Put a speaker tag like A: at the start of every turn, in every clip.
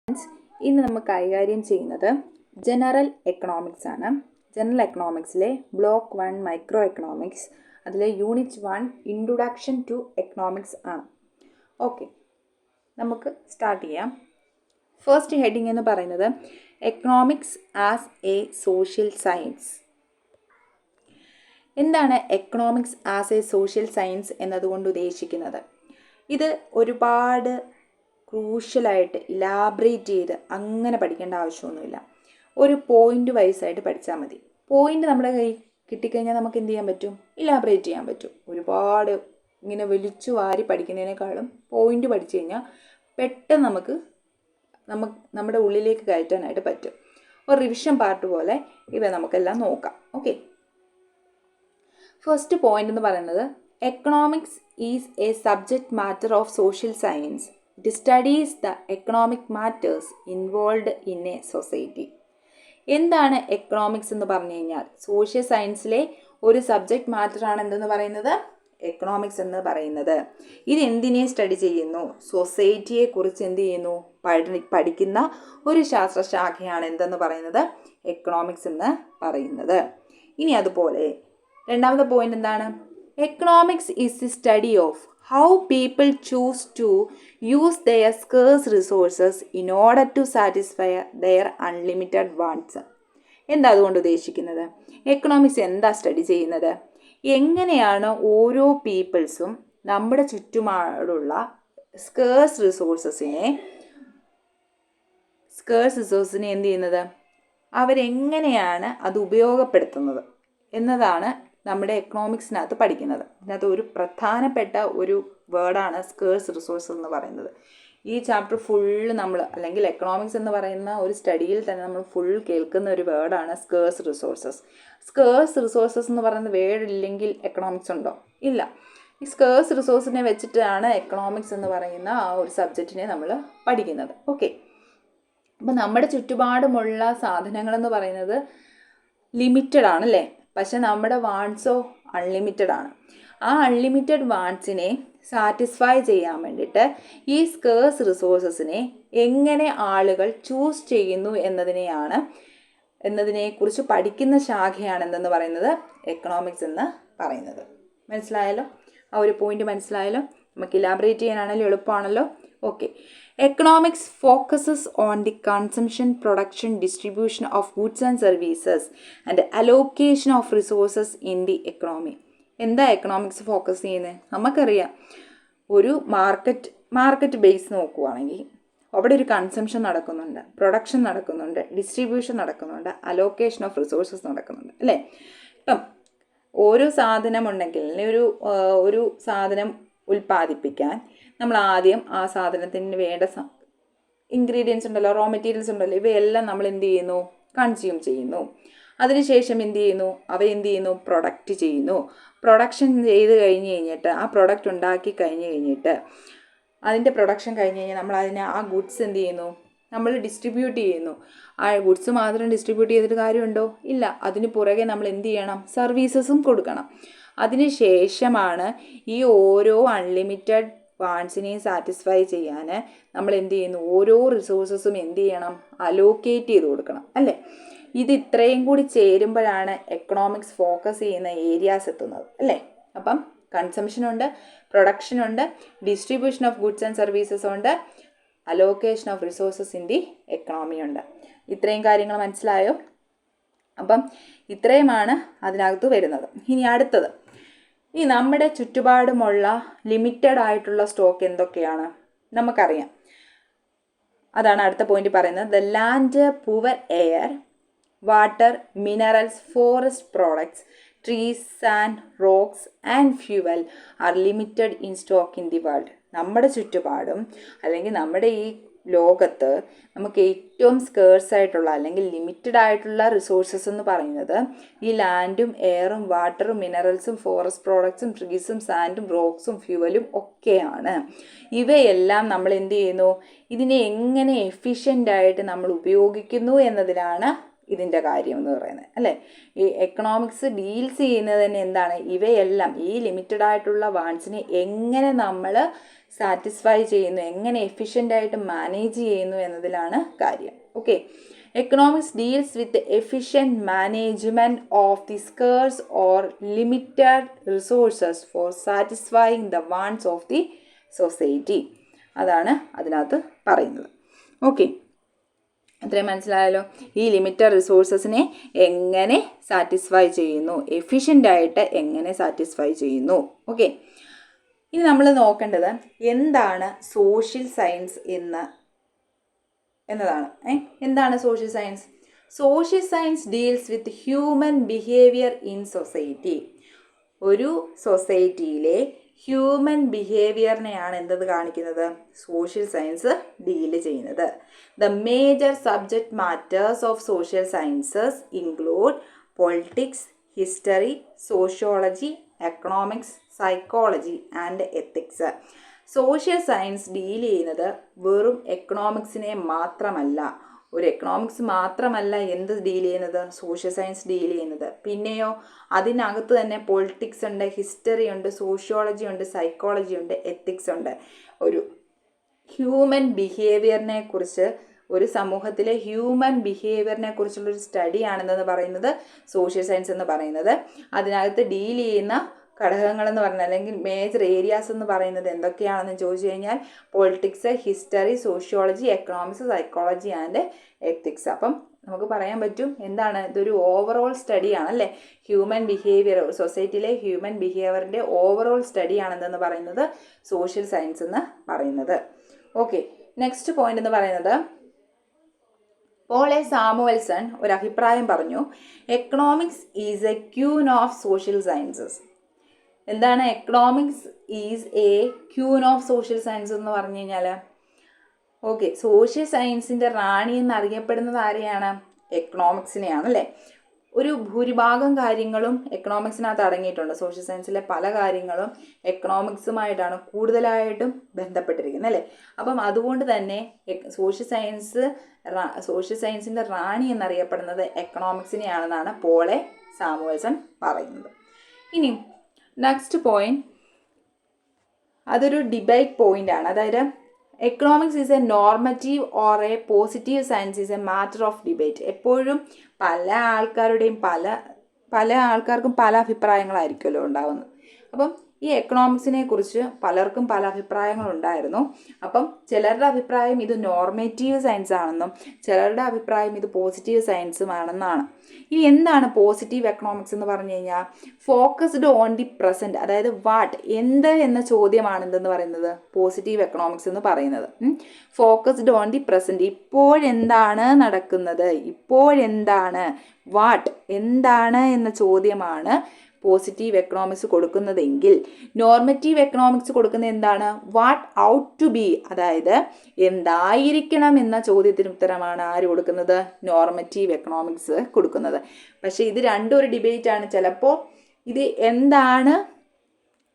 A: ഇന്ന് നമ്മൾ കൈകാര്യം ചെയ്യുന്നത് ജനറൽ എക്കണോമിക്സ് ആണ്. ജനറൽ എക്കണോമിക്സിലെ ബ്ലോക്ക് 1 മൈക്രോ എക്കണോമിക്സ്, അതിലെ യൂണിറ്റ് 1 ഇൻട്രൊഡക്ഷൻ ടു എക്കണോമിക്സ് ആണ്. ഓക്കെ, നമുക്ക് സ്റ്റാർട്ട് ചെയ്യാം. ഫസ്റ്റ് ഹെഡിങ് എന്ന് പറയുന്നത് economics as a social science. എന്താണ് economics as a social science എന്നതുകൊണ്ട് ഉദ്ദേശിക്കുന്നത്? ഇത് ഒരുപാട് ക്രൂഷ്യലായിട്ട് ഇലാബറേറ്റ് ചെയ്ത് അങ്ങനെ പഠിക്കേണ്ട ആവശ്യമൊന്നുമില്ല. ഒരു പോയിൻ്റ് വൈസായിട്ട് പഠിച്ചാൽ മതി. പോയിൻ്റ് നമ്മുടെ കയ്യിൽ കിട്ടിക്കഴിഞ്ഞാൽ നമുക്ക് എന്ത് ചെയ്യാൻ പറ്റും? ഇലാബറേറ്റ് ചെയ്യാൻ പറ്റും. ഒരുപാട് ഇങ്ങനെ വലിച്ചു വാരി പഠിക്കുന്നതിനേക്കാളും പോയിൻ്റ് പഠിച്ചു കഴിഞ്ഞാൽ പെട്ടെന്ന് നമ്മുടെ ഉള്ളിലേക്ക് കയറ്റാനായിട്ട് പറ്റും. ഒരു റിവിഷൻ പാർട്ട് പോലെ ഇവ നമുക്കെല്ലാം നോക്കാം. ഓക്കെ, ഫസ്റ്റ് പോയിന്റ് എന്ന് പറയുന്നത് economics is A subject matter of social science. It studies the economic matters involved in a society. എന്താണ് എക്കണോമിക്സ് എന്ന് പറഞ്ഞു കഴിഞ്ഞാൽ സോഷ്യൽ സയൻസിലെ ഒരു സബ്ജക്റ്റ് മാറ്ററാണ് എന്തെന്ന് പറയുന്നത്? എക്കണോമിക്സ് എന്ന് പറയുന്നത്. ഇത് എന്തിനെ സ്റ്റഡി ചെയ്യുന്നു? സൊസൈറ്റിയെ കുറിച്ച് എന്ത് ചെയ്യുന്നു? പഠിക്കുന്ന ഒരു ശാസ്ത്രശാഖയാണ് എന്തെന്ന് പറയുന്നത്? എക്കണോമിക്സ് എന്ന് പറയുന്നത്. ഇനി അതുപോലെ രണ്ടാമത്തെ പോയിന്റ് എന്താണ്? Economics is the study of how people choose to use their scarce resources in order to satisfy their unlimited wants. എന്താ അതുകൊണ്ട് ഉദ്ദേശിക്കുന്നത്? എക്കണോമിക്സ് എന്താ സ്റ്റഡി ചെയ്യുന്നത്? എങ്ങനെയാണ് ഓരോ പീപ്പിൾസും നമ്മുടെ ചുറ്റുപാടുള്ള സ്കേഴ്സ് റിസോഴ്സസിനെ എന്ത് ചെയ്യുന്നത്? അവരെങ്ങനെയാണ് അത് ഉപയോഗപ്പെടുത്തുന്നത് എന്നതാണ് നമ്മുടെ എക്കണോമിക്സിനകത്ത് പഠിക്കുന്നത്. ഇതിനകത്ത് ഒരു പ്രധാനപ്പെട്ട ഒരു വേർഡാണ് സ്കേഴ്സ് റിസോഴ്സ് എന്ന് പറയുന്നത്. ഈ ചാപ്റ്റർ ഫുള്ള് നമ്മൾ, അല്ലെങ്കിൽ എക്കണോമിക്സ് എന്ന് പറയുന്ന ഒരു സ്റ്റഡിയിൽ തന്നെ നമ്മൾ ഫുൾ കേൾക്കുന്ന ഒരു വേർഡാണ് സ്കേഴ്സ് റിസോഴ്സസ്. സ്കേഴ്സ് റിസോഴ്സസ് എന്ന് പറയുന്ന വേർഡ് ഇല്ലെങ്കിൽ എക്കണോമിക്സ് ഉണ്ടോ? ഇല്ല. ഈ സ്കേഴ്സ് റിസോഴ്സിനെ വെച്ചിട്ടാണ് എക്കണോമിക്സ് എന്ന് പറയുന്ന ആ ഒരു സബ്ജക്റ്റിനെ നമ്മൾ പഠിക്കുന്നത്. ഓക്കെ, അപ്പം നമ്മുടെ ചുറ്റുപാടുമുള്ള സാധനങ്ങളെന്ന് പറയുന്നത് ലിമിറ്റഡ് ആണ് അല്ലേ? പക്ഷെ നമ്മുടെ വാണ്ട്സോ അൺലിമിറ്റഡ് ആണ്. ആ അൺലിമിറ്റഡ് വാണ്ട്സിനെ സാറ്റിസ്ഫൈ ചെയ്യാൻ വേണ്ടിയിട്ട് ഈ സ്കേഴ്സ് റിസോഴ്സസിനെ എങ്ങനെ ആളുകൾ ചൂസ് ചെയ്യുന്നു എന്നതിനെക്കുറിച്ച് പഠിക്കുന്ന ശാഖയാണ് എന്തെന്ന് പറയുന്നത്? എക്കണോമിക്സ് എന്ന് പറയുന്നത്. മനസ്സിലായല്ലോ? ആ ഒരു പോയിന്റ് മനസ്സിലായല്ലോ? നമുക്ക് ഇലാബറേറ്റ് ചെയ്യാനാണല്ലോ, എളുപ്പമാണല്ലോ. Okay, economics focuses on the consumption, production, distribution of goods and services and allocation of resources in the economy. എന്താ എക്കണോമിക്സ് ഫോക്കസ് ചെയ്യുന്നത്? നമുക്കറിയാം, ഒരു മാർക്കറ്റ് ബേസ് നോക്കുവാണെങ്കിൽ അവിടെ ഒരു കൺസംഷൻ നടക്കുന്നുണ്ട്, പ്രൊഡക്ഷൻ നടക്കുന്നുണ്ട്, ഡിസ്ട്രിബ്യൂഷൻ നടക്കുന്നുണ്ട്, അലോക്കേഷൻ ഓഫ് റിസോഴ്സസ് നടക്കുന്നുണ്ട് അല്ലേ? ഇപ്പം ഓരോ സാധനം ഉണ്ടെങ്കിൽ, അല്ലെങ്കിൽ ഒരു സാധനം ഉൽപ്പാദിപ്പിക്കാൻ നമ്മൾ ആദ്യം ആ സാധനത്തിന് വേണ്ട ഇൻഗ്രീഡിയൻസ് ഉണ്ടല്ലോ, റോ മെറ്റീരിയൽസ് ഉണ്ടല്ലോ, ഇവയെല്ലാം നമ്മൾ എന്ത് ചെയ്യുന്നു? കൺസ്യൂം ചെയ്യുന്നു. അതിനുശേഷം എന്ത് ചെയ്യുന്നു? പ്രൊഡക്റ്റ് ചെയ്യുന്നു. പ്രൊഡക്ഷൻ ചെയ്ത് കഴിഞ്ഞ് കഴിഞ്ഞിട്ട്, ആ പ്രൊഡക്റ്റ് ഉണ്ടാക്കി കഴിഞ്ഞ് കഴിഞ്ഞിട്ട്, അതിൻ്റെ പ്രൊഡക്ഷൻ കഴിഞ്ഞ് കഴിഞ്ഞാൽ നമ്മൾ ആ ഗുഡ്സ് എന്ത് ചെയ്യുന്നു? നമ്മൾ ഡിസ്ട്രിബ്യൂട്ട് ചെയ്യുന്നു. ആ ഗുഡ്സ് മാത്രം ഡിസ്ട്രിബ്യൂട്ട് ചെയ്തിട്ട് കാര്യമുണ്ടോ? ഇല്ല. അതിന് പുറകെ നമ്മൾ എന്ത് ചെയ്യണം? സർവീസസും കൊടുക്കണം. അതിനുശേഷമാണ് ഈ ഓരോ അൺലിമിറ്റഡ് വാണ്ട്സിനെ സാറ്റിസ്ഫൈ ചെയ്യാൻ നമ്മൾ എന്ത് ചെയ്യുന്നു? ഓരോ റിസോഴ്സസും എന്ത് ചെയ്യണം? അലോക്കേറ്റ് ചെയ്ത് കൊടുക്കണം അല്ലേ? ഇത് ഇത്രയും കൂടി ചേരുമ്പോഴാണ് എക്കണോമിക്സ് ഫോക്കസ് ചെയ്യുന്ന ഏരിയാസ് എത്തുന്നത് അല്ലേ? അപ്പം കൺസംഷനുണ്ട്, പ്രൊഡക്ഷനുണ്ട്, distribution of goods and services ഉണ്ട്, allocation of resources in the economy ഉണ്ട്. ഇത്രയും കാര്യങ്ങൾ മനസ്സിലായോ? അപ്പം ഇത്രയുമാണ് അതിനകത്ത് വരുന്നത്. ഇനി അടുത്തത്, ഈ നമ്മുടെ ചുറ്റുപാടുമുള്ള ലിമിറ്റഡ് ആയിട്ടുള്ള സ്റ്റോക്ക് എന്തൊക്കെയാണ്? നമുക്കറിയാം. അതാണ് അടുത്ത പോയിന്റ് പറയുന്നത്. The land, poor air, water, minerals, forest products, trees, sand, rocks and fuel R limited in stock in the world. നമ്മുടെ ചുറ്റുപാടും അല്ലെങ്കിൽ നമ്മുടെ ഈ ലോകത്ത് നമുക്ക് ഏറ്റവും സ്കേഴ്സ് ആയിട്ടുള്ള അല്ലെങ്കിൽ ലിമിറ്റഡ് ആയിട്ടുള്ള റിസോഴ്സസ് എന്ന് പറയുന്നത് ഈ ലാൻഡും, എയറും, വാട്ടറും, മിനറൽസും, ഫോറസ്റ്റ് പ്രോഡക്ട്സും, ട്രീസും, സാൻഡും, റോക്സും, ഫ്യൂവലും ഒക്കെയാണ്. ഇവയെല്ലാം നമ്മൾ എന്ത് ചെയ്യുന്നു? ഇതിനെ എങ്ങനെ എഫിഷ്യൻ്റ് ആയിട്ട് നമ്മൾ ഉപയോഗിക്കുന്നു എന്നതിലാണ് ഇതിൻ്റെ കാര്യം എന്ന് പറയുന്നത് അല്ലേ. ഈ എക്കണോമിക്സ് ഡീൽസ് ചെയ്യുന്നത് തന്നെ എന്താണ്, ഇവയെല്ലാം ഈ ലിമിറ്റഡ് ആയിട്ടുള്ള വാണ്ട്സിനെ എങ്ങനെ നമ്മൾ സാറ്റിസ്ഫൈ ചെയ്യുന്നു, എങ്ങനെ എഫിഷ്യൻ്റായിട്ട് മാനേജ് ചെയ്യുന്നു എന്നതിലാണ് കാര്യം. Okay, economics deals with the efficient management of the scarce or limited resources for satisfying the wants of the society. അതാണ് അതിനകത്ത് പറയുന്നത്. ഓക്കെ, അത്രയും മനസ്സിലായല്ലോ. ഈ ലിമിറ്റഡ് റിസോഴ്സസിനെ എങ്ങനെ സാറ്റിസ്ഫൈ ചെയ്യുന്നു, എഫിഷ്യൻ്റായിട്ട് എങ്ങനെ സാറ്റിസ്ഫൈ ചെയ്യുന്നു. ഓക്കെ, ഇനി നമ്മൾ നോക്കേണ്ടത് എന്താണ് സോഷ്യൽ സയൻസ് എന്നതാണ്. എന്താണ് social science? Social science deals with human behaviour in society. ഒരു സൊസൈറ്റിയിലെ ഹ്യൂമൻ ബിഹേവിയറിനെയാണ് എന്തത് കാണിക്കുന്നത്? സോഷ്യൽ സയൻസ് ഡീല് ചെയ്യുന്നത്. The major subject matters of social sciences include politics, history, sociology, economics, psychology and ethics. Social science deal ചെയ്യുന്നത് വെറും എക്കണോമിക്സിനെ മാത്രമല്ല. ഒരു economics മാത്രമല്ല എന്ത് ഡീൽ ചെയ്യുന്നത്, സോഷ്യൽ സയൻസ് ഡീൽ ചെയ്യുന്നത്. പിന്നെയോ അതിനകത്ത് തന്നെ പൊളിറ്റിക്സ് ഉണ്ട്, ഹിസ്റ്ററി ഉണ്ട്, സോഷ്യോളജി ഉണ്ട്, സൈക്കോളജി ഉണ്ട്, എത്തിക്സ് ഉണ്ട്. ഒരു ഹ്യൂമൻ ബിഹേവിയറിനെ കുറിച്ച്, ഒരു സമൂഹത്തിലെ ഹ്യൂമൻ ബിഹേവിയറിനെ കുറിച്ചുള്ളൊരു സ്റ്റഡിയാണെന്ന് പറയുന്നത് സോഷ്യൽ സയൻസ് എന്ന് പറയുന്നത്. അതിനകത്ത് ഡീൽ ചെയ്യുന്ന ഘടകങ്ങളെന്ന് പറഞ്ഞാൽ അല്ലെങ്കിൽ മേജർ ഏരിയാസ് എന്ന് പറയുന്നത് എന്തൊക്കെയാണെന്ന് ചോദിച്ചു കഴിഞ്ഞാൽ politics, history, sociology, economics, psychology and ethics. അപ്പം നമുക്ക് പറയാൻ പറ്റും എന്താണ്, ഇതൊരു ഓവറോൾ സ്റ്റഡിയാണ് അല്ലേ. ഹ്യൂമൻ ബിഹേവിയർ, സൊസൈറ്റിയിലെ ഹ്യൂമൻ ബിഹേവിയറിൻ്റെ ഓവറോൾ സ്റ്റഡിയാണെന്ന് പറയുന്നത് സോഷ്യൽ സയൻസ് എന്ന് പറയുന്നത്. ഓക്കെ, നെക്സ്റ്റ് പോയിന്റ് എന്ന് പറയുന്നത് പോൾ എ സാമുവൽസൺ ഒരു അഭിപ്രായം പറഞ്ഞു, economics is a queen of social sciences. എന്താണ് economics is a queen of social science എന്ന് പറഞ്ഞു കഴിഞ്ഞാൽ? ഓക്കെ, സോഷ്യൽ സയൻസിൻ്റെ റാണി എന്നറിയപ്പെടുന്നത് ആരെയാണ്? എക്കണോമിക്സിനെയാണ് അല്ലേ. ഒരു ഭൂരിഭാഗം കാര്യങ്ങളും എക്കണോമിക്സിനകത്ത് അടങ്ങിയിട്ടുണ്ട്. സോഷ്യൽ സയൻസിലെ പല കാര്യങ്ങളും എക്കണോമിക്സുമായിട്ടാണ് കൂടുതലായിട്ടും ബന്ധപ്പെട്ടിരിക്കുന്നത് അല്ലേ. അപ്പം അതുകൊണ്ട് തന്നെ സോഷ്യൽ സയൻസിൻ്റെ റാണി എന്നറിയപ്പെടുന്നത് എക്കണോമിക്സിനെയാണെന്നാണ് പോൾ എ സാമുവൽസൺ പറയുന്നത്. ഇനി നെക്സ്റ്റ് പോയിന്റ്, അതൊരു ഡിബേറ്റ് പോയിന്റ് ആണ്. അതായത് economics is A normative or A positive science is A matter of debate. എപ്പോഴും പല ആൾക്കാർക്കും പല അഭിപ്രായങ്ങളായിരിക്കുമല്ലോ ഉണ്ടാകുന്നത്. അപ്പം ഈ എക്കണോമിക്സിനെ കുറിച്ച് പലർക്കും പല അഭിപ്രായങ്ങളുണ്ടായിരുന്നു. അപ്പം ചിലരുടെ അഭിപ്രായം ഇത് നോർമേറ്റീവ് സയൻസ് ആണെന്നും ചിലരുടെ അഭിപ്രായം ഇത് പോസിറ്റീവ് സയൻസും ആണെന്നാണ്. ഇനി എന്താണ് പോസിറ്റീവ് എക്കണോമിക്സ് എന്ന് പറഞ്ഞു കഴിഞ്ഞാൽ? ഫോക്കസ്ഡ് ഓൺ ദി പ്രസൻറ്റ്, അതായത് വാട്ട്, എന്ത് എന്ന ചോദ്യമാണ് എന്തെന്ന് പറയുന്നത് പോസിറ്റീവ് എക്കണോമിക്സ് എന്ന് പറയുന്നത്. ഫോക്കസ്ഡ് ഓൺ ദി പ്രസൻറ്റ്, ഇപ്പോഴെന്താണ് നടക്കുന്നത്, ഇപ്പോഴെന്താണ്, വാട്ട്, എന്താണ് എന്ന ചോദ്യമാണ് പോസിറ്റീവ് എക്കണോമിക്സ് കൊടുക്കുന്നതെങ്കിൽ നോർമറ്റീവ് എക്കണോമിക്സ് കൊടുക്കുന്നത് എന്താണ്? വാട്ട് ഔട്ട് ടു ബി, അതായത് എന്തായിരിക്കണം എന്ന ചോദ്യത്തിന് ഉത്തരമാണ് ആര് കൊടുക്കുന്നത്? നോർമറ്റീവ് എക്കണോമിക്സ് കൊടുക്കുന്നത്. പക്ഷേ ഇത് രണ്ടും ഒരു ഡിബേറ്റ് ആണ്. ചിലപ്പോൾ ഇത് എന്താണ്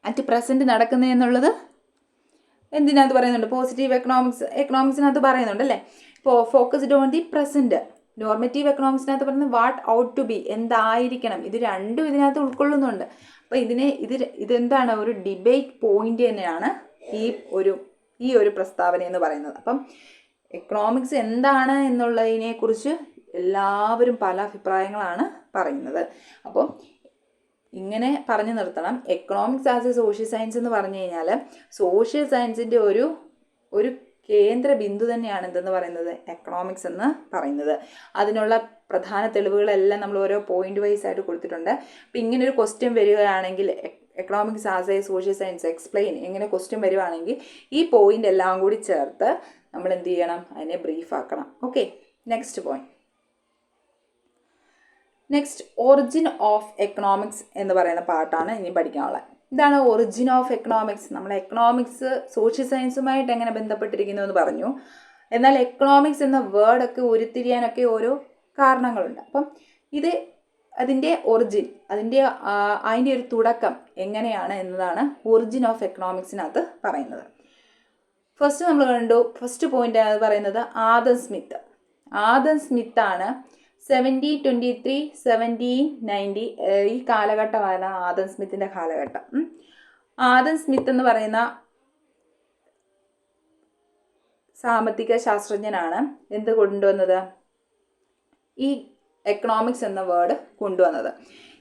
A: അറ്റ് പ്രസൻറ്റ് നടക്കുന്നത് എന്നുള്ളത് എന്തിനകത്ത് പറയുന്നുണ്ട്? പോസിറ്റീവ് എക്കണോമിക്സിനകത്ത് പറയുന്നുണ്ട് അല്ലേ. ഇപ്പോൾ focused on the present, normative എക്കണോമിക്സിനകത്ത് പറയുന്നത് വാട്ട് ഔട്ട് ടു ബി, എന്തായിരിക്കണം. ഇത് രണ്ടും ഇതിനകത്ത് ഉൾക്കൊള്ളുന്നുണ്ട്. അപ്പോൾ ഇതെന്താണ്, ഒരു ഡിബേറ്റ് പോയിന്റ് തന്നെയാണ് ഈ ഒരു പ്രസ്താവന എന്ന് പറയുന്നത്. അപ്പം എക്കണോമിക്സ് എന്താണ് എന്നുള്ളതിനെക്കുറിച്ച് എല്ലാവരും പല അഭിപ്രായങ്ങളാണ് പറയുന്നത്. അപ്പം ഇങ്ങനെ പറഞ്ഞു നിർത്തണം. Economics as a social science എന്ന് പറഞ്ഞു കഴിഞ്ഞാൽ സോഷ്യൽ സയൻസിൻ്റെ ഒരു കേന്ദ്ര ബിന്ദു തന്നെയാണ് എന്തെന്ന് പറയുന്നത് എക്കണോമിക്സ് എന്ന് പറയുന്നത്. അതിനുള്ള പ്രധാന തെളിവുകളെല്ലാം നമ്മൾ ഓരോ പോയിന്റ് വൈസ് ആയിട്ട് കൊടുത്തിട്ടുണ്ട്. അപ്പം ഇങ്ങനൊരു ക്വസ്റ്റ്യൻ വരികയാണെങ്കിൽ economics as a social science explain എങ്ങനെ ക്വസ്റ്റ്യൻ വരുവാണെങ്കിൽ ഈ പോയിന്റ് എല്ലാം കൂടി ചേർത്ത് നമ്മൾ എന്ത് ചെയ്യണം, അതിനെ ബ്രീഫ് ആക്കണം. Okay, next point. Next origin of economics എന്ന് പറയുന്ന പാർട്ടാണ് ഇനി പഠിക്കാനുള്ളത്. ഇതാണ് ഒറിജിൻ ഓഫ് എക്കണോമിക്സ്. നമ്മൾ എക്കണോമിക്സ് സോഷ്യൽ സയൻസുമായിട്ട് എങ്ങനെ ബന്ധപ്പെട്ടിരിക്കുന്നു എന്ന് പറഞ്ഞു. എന്നാൽ എക്കണോമിക്സ് എന്ന വേർഡൊക്കെ ഉരുത്തിരിയാനൊക്കെ ഓരോ കാരണങ്ങളുണ്ട്. അപ്പം അതിൻ്റെ ഒറിജിൻ, അതിൻ്റെ ഒരു തുടക്കം എങ്ങനെയാണ് എന്നതാണ് ഒറിജിൻ ഓഫ് എക്കണോമിക്സിനകത്ത് പറയുന്നത്. ഫസ്റ്റ് പോയിന്റ് പറയുന്നത് ആദം സ്മിത്താണ് 1723 1790 ഈ കാലഘട്ടമാണ് ആദം സ്മിത്തിൻ്റെ കാലഘട്ടം. ആദം സ്മിത്ത് എന്ന് പറയുന്ന സാമ്പത്തിക ശാസ്ത്രജ്ഞനാണ് എന്ത് കൊണ്ടുവന്നത്, ഈ എക്കണോമിക്സ് എന്ന വേർഡ് കൊണ്ടുവന്നത്.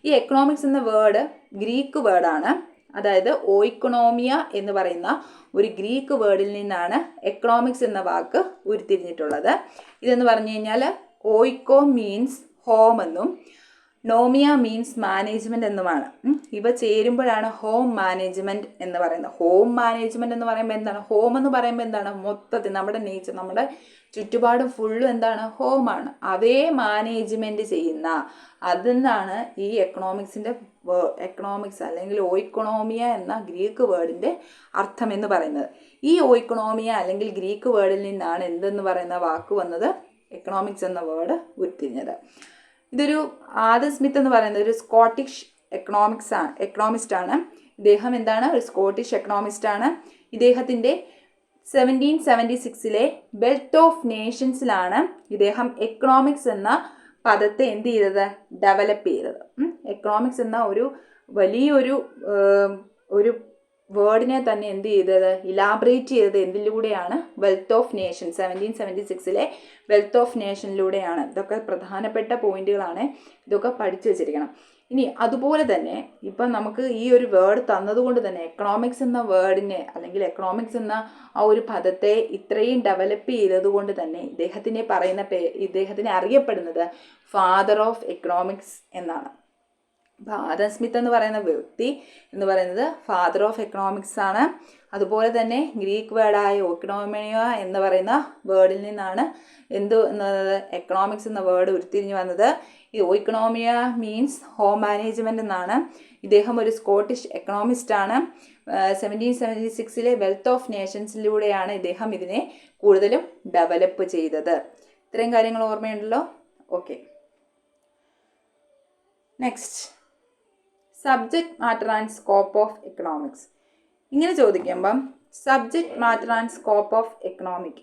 A: ഈ എക്കണോമിക്സ് എന്ന വേർഡ് ഗ്രീക്ക് വേർഡാണ്. അതായത് ഓയിക്കണോമിയ എന്ന് പറയുന്ന ഒരു ഗ്രീക്ക് വേർഡിൽ നിന്നാണ് എക്കണോമിക്സ് എന്ന വാക്ക് ഉരുത്തിരിഞ്ഞിട്ടുള്ളത്. ഇതെന്ന് പറഞ്ഞു കഴിഞ്ഞാൽ ഓയിക്കോ മീൻസ് ഹോം എന്നും നോമിയ മീൻസ് മാനേജ്മെൻറ്റ് എന്നുമാണ്. ഇവ ചേരുമ്പോഴാണ് ഹോം മാനേജ്മെൻറ്റ് എന്ന് പറയുന്നത്. ഹോം മാനേജ്മെൻറ്റ് എന്ന് പറയുമ്പോൾ എന്താണ്, ഹോം എന്ന് പറയുമ്പോൾ എന്താണ്, മൊത്തത്തിൽ നമ്മുടെ നേച്ചർ, നമ്മുടെ ചുറ്റുപാടും ഫുള്ളും എന്താണ്, ഹോമാണ്. അതേ മാനേജ്മെൻറ്റ് ചെയ്യുന്ന അതിൽ നിന്നാണ് ഈ എക്കണോമിക്സ് അല്ലെങ്കിൽ ഓയിക്കണോമിയ എന്ന ഗ്രീക്ക് വേർഡിൻ്റെ അർത്ഥം എന്ന് പറയുന്നത്. ഈ ഓയിക്കണോമിയ അല്ലെങ്കിൽ ഗ്രീക്ക് വേർഡിൽ നിന്നാണ് എന്തെന്ന് പറയുന്ന വാക്ക് വന്നത്, എക്കണോമിക്സ് എന്ന വേർഡ് ഉരുത്തിരിഞ്ഞത്. ഇതൊരു ആദം സ്മിത്ത് എന്ന് പറയുന്നത് ഒരു സ്കോട്ടിഷ് എക്കണോമിസ്റ്റ് ആണ്. ഇദ്ദേഹം എന്താണ്, ഒരു സ്കോട്ടിഷ് എക്കണോമിസ്റ്റ് ആണ്. ഇദ്ദേഹത്തിൻ്റെ 1776 വെൽത്ത് ഓഫ് നേഷൻസിലാണ് ഇദ്ദേഹം എക്കണോമിക്സ് എന്ന പദത്തെ എന്ത് ചെയ്തത്, ഡെവലപ്പ് ചെയ്തത്. എക്കണോമിക്സ് എന്ന ഒരു വലിയൊരു ഒരു വേർഡിനെ തന്നെ എന്ത് ചെയ്തത്, ഇലാബറേറ്റ് ചെയ്തത് എന്തിലൂടെയാണ്, wealth of nation 1776 wealth of നേഷനിലൂടെയാണ്. ഇതൊക്കെ പ്രധാനപ്പെട്ട പോയിന്റുകളാണ്, ഇതൊക്കെ പഠിച്ചു വെച്ചിരിക്കണം. ഇനി അതുപോലെ തന്നെ ഇപ്പം നമുക്ക് ഈ ഒരു വേർഡ് തന്നതുകൊണ്ട് തന്നെ എക്കണോമിക്സ് എന്ന വേർഡിനെ അല്ലെങ്കിൽ എക്കണോമിക്സ് എന്ന ആ ഒരു പദത്തെ ഇത്രയും ഡെവലപ്പ് ചെയ്തത് കൊണ്ട് തന്നെ ഇദ്ദേഹത്തിനെ അറിയപ്പെടുന്നത് ഫാദർ ഓഫ് എക്കണോമിക്സ് എന്നാണ്. അപ്പോൾ ആദം സ്മിത്ത് എന്ന് പറയുന്ന വ്യക്തി എന്ന് പറയുന്നത് ഫാദർ ഓഫ് എക്കണോമിക്സ് ആണ്. അതുപോലെ തന്നെ ഗ്രീക്ക് വേർഡായ ഓയിക്കണോമിയ എന്ന് പറയുന്ന വേർഡിൽ നിന്നാണ് എക്കണോമിക്സ് എന്ന വേർഡ് ഉരുത്തിരിഞ്ഞു വന്നത്. ഈ ഓയിക്കണോമിയ മീൻസ് ഹോം മാനേജ്മെൻറ്റ് എന്നാണ്. ഇദ്ദേഹം ഒരു സ്കോട്ടിഷ് എക്കണോമിസ്റ്റ് ആണ്. 1776 വെൽത്ത് ഓഫ് നേഷൻസിലൂടെയാണ് ഇദ്ദേഹം ഇതിനെ കൂടുതലും ഡെവലപ്പ് ചെയ്തത്. ഇത്രയും കാര്യങ്ങൾ ഓർമ്മയുണ്ടല്ലോ. Okay, next subject matter and scope of economics. ഇങ്ങനെ ചോദിക്കുമ്പം subject matter and scope of economic,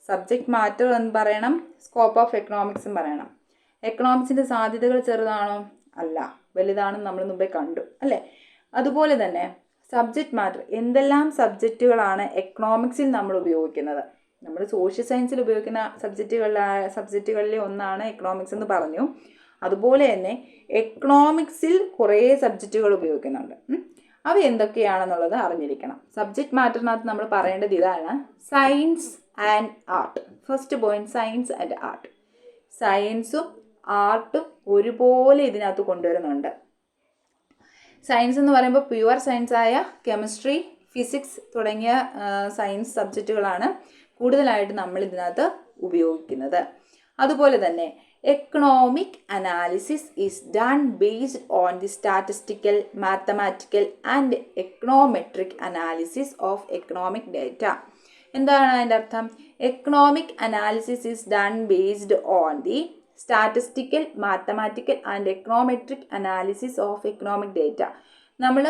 A: subject matter എന്ന് പറയണം, സ്കോപ്പ് ഓഫ് എക്കണോമിക്സും പറയണം. എക്കണോമിക്സിൻ്റെ സാധ്യതകൾ ചെറുതാണോ? അല്ല, വലുതാണെന്ന് നമ്മൾ മുമ്പേ കണ്ടു അല്ലേ. അതുപോലെ തന്നെ സബ്ജക്റ്റ് മാറ്റർ, എന്തെല്ലാം സബ്ജക്റ്റുകളാണ് എക്കണോമിക്സിൽ നമ്മൾ ഉപയോഗിക്കുന്നത്. നമ്മൾ സോഷ്യൽ സയൻസിൽ ഉപയോഗിക്കുന്ന സബ്ജക്റ്റുകളിലെ ഒന്നാണ് എക്കണോമിക്സ് എന്ന് പറഞ്ഞു. അതുപോലെ തന്നെ എക്കണോമിക്സിൽ കുറേ സബ്ജക്റ്റുകൾ ഉപയോഗിക്കുന്നുണ്ട്. അവ എന്തൊക്കെയാണെന്നുള്ളത് അറിഞ്ഞിരിക്കണം. സബ്ജക്റ്റ് മാറ്ററിനകത്ത് നമ്മൾ പറയേണ്ടത് ഇതാണ്, science and art. First point, science and art. സയൻസും ആർട്ടും ഒരുപോലെ ഇതിനകത്ത് കൊണ്ടുവരുന്നുണ്ട്. സയൻസ് എന്ന് പറയുമ്പോൾ പ്യുവർ സയൻസ് ആയ കെമിസ്ട്രി, ഫിസിക്സ് തുടങ്ങിയ സയൻസ് സബ്ജക്റ്റുകളാണ് കൂടുതലായിട്ട് നമ്മൾ ഇതിനകത്ത് ഉപയോഗിക്കുന്നത്. അതുപോലെ തന്നെ economic analysis is done based on the statistical, mathematical and econometric analysis of economic data. എന്താണ് അതിൻ്റെ അർത്ഥം? Economic analysis is done based on the statistical, mathematical and econometric analysis of economic data. നമ്മൾ